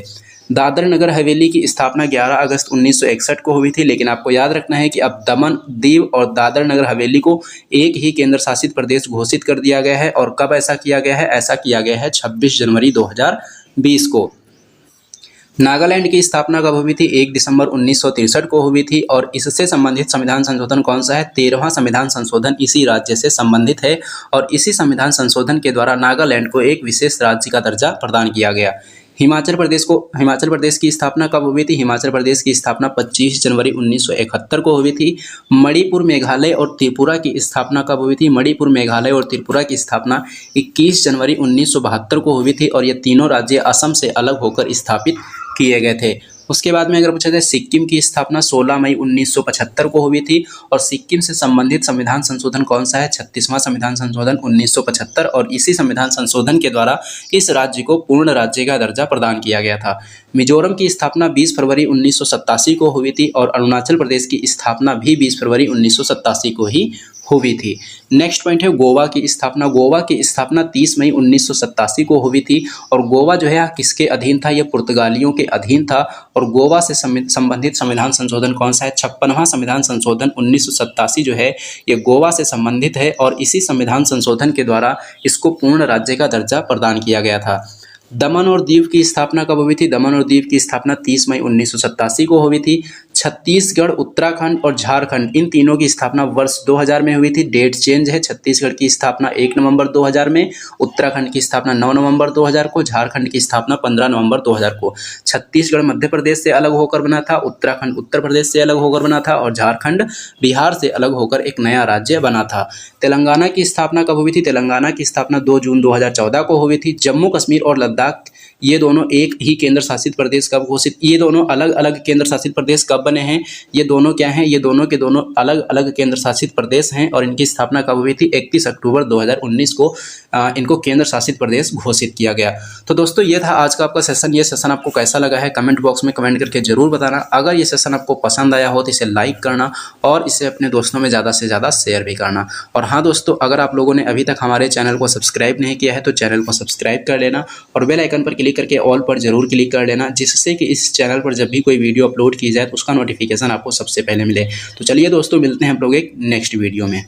A: दादर नगर हवेली की स्थापना 11 अगस्त 1961 को हुई थी। लेकिन आपको याद रखना है कि अब दमन, दीव और दादर नगर हवेली को एक ही केंद्र शासित प्रदेश घोषित कर दिया गया है। और कब ऐसा किया गया है? ऐसा किया गया है 26 जनवरी 2020 को। नागालैंड की स्थापना कब हुई थी? 1 दिसंबर 1963 को हुई थी। और इससे संबंधित संविधान संशोधन कौन सा है? 13वां संविधान संशोधन इसी राज्य से संबंधित है। और इसी संविधान संशोधन के द्वारा नागालैंड को एक विशेष राज्य का दर्जा प्रदान किया गया। हिमाचल प्रदेश की स्थापना कब हुई थी? हिमाचल प्रदेश की स्थापना 25 जनवरी 1971 को हुई थी। मणिपुर, मेघालय और त्रिपुरा की स्थापना कब हुई थी? मणिपुर, मेघालय और त्रिपुरा की स्थापना 21 जनवरी 1972 को हुई थी। और ये तीनों राज्य असम से अलग होकर स्थापित किए गए थे। उसके बाद में अगर पूछा जाए सिक्किम की स्थापना 16 मई 1975 को हुई थी। और सिक्किम से संबंधित संविधान संशोधन कौन सा है? 36वां संविधान संशोधन 1975। और इसी संविधान संशोधन के द्वारा इस राज्य को पूर्ण राज्य का दर्जा प्रदान किया गया था। मिजोरम की स्थापना 20 फरवरी 1987 को हुई थी। और अरुणाचल प्रदेश की स्थापना भी 20 फरवरी 1987 को ही हुई थी। नेक्स्ट पॉइंट है गोवा की स्थापना। गोवा की स्थापना 30 मई 1987 को हुई थी। और गोवा जो है किसके अधीन था? यह पुर्तगालियों के अधीन था। और गोवा से संबंधित संविधान संशोधन कौन सा है? 56वां संविधान संशोधन 1987 जो है ये गोवा से संबंधित है। और इसी संविधान संशोधन के द्वारा इसको पूर्ण राज्य का दर्जा प्रदान किया गया था। दमन और दीव की स्थापना कब हुई थी? दमन और दीव की स्थापना 30 मई 1987 को हुई थी। छत्तीसगढ़, उत्तराखंड और झारखंड इन तीनों की स्थापना वर्ष 2000 में हुई थी। डेट चेंज है। छत्तीसगढ़ की स्थापना 1 नवंबर 2000 में, उत्तराखंड की स्थापना 9 नवंबर 2000 को, झारखंड की स्थापना 15 नवंबर 2000 को। छत्तीसगढ़ मध्य प्रदेश से अलग होकर बना था, उत्तराखंड उत्तर प्रदेश से अलग होकर बना था और झारखंड बिहार से अलग होकर एक नया राज्य बना था। तेलंगाना की स्थापना कब हुई थी? तेलंगाना की स्थापना 2 जून 2014 को हुई थी। जम्मू कश्मीर और लद्दाख ये दोनों एक ही केंद्र शासित प्रदेश कब घोषित? ये दोनों अलग अलग केंद्र शासित प्रदेश कब बने हैं? ये दोनों क्या हैं? ये दोनों के दोनों अलग अलग केंद्र शासित प्रदेश हैं। और इनकी स्थापना कब हुई थी? 31 अक्टूबर 2019 को इनको केंद्र शासित प्रदेश घोषित किया गया। तो दोस्तों ये था आज का आपका सेशन। ये सेशन आपको कैसा लगा है कमेंट बॉक्स में कमेंट करके जरूर बताना। अगर ये सेशन आपको पसंद आया हो तो इसे लाइक करना और इसे अपने दोस्तों में ज़्यादा से ज़्यादा शेयर भी करना। और हाँ दोस्तों, अगर आप लोगों ने अभी तक हमारे चैनल को सब्सक्राइब नहीं किया है तो चैनल को सब्सक्राइब कर लेना और बेल आइकन पर क्लिक करके ऑल पर जरूर क्लिक कर लेना, जिससे कि इस चैनल पर जब भी कोई वीडियो अपलोड की जाए तो उसका नोटिफिकेशन आपको सबसे पहले मिले। तो चलिए दोस्तों, मिलते हैं हम लोग एक नेक्स्ट वीडियो में।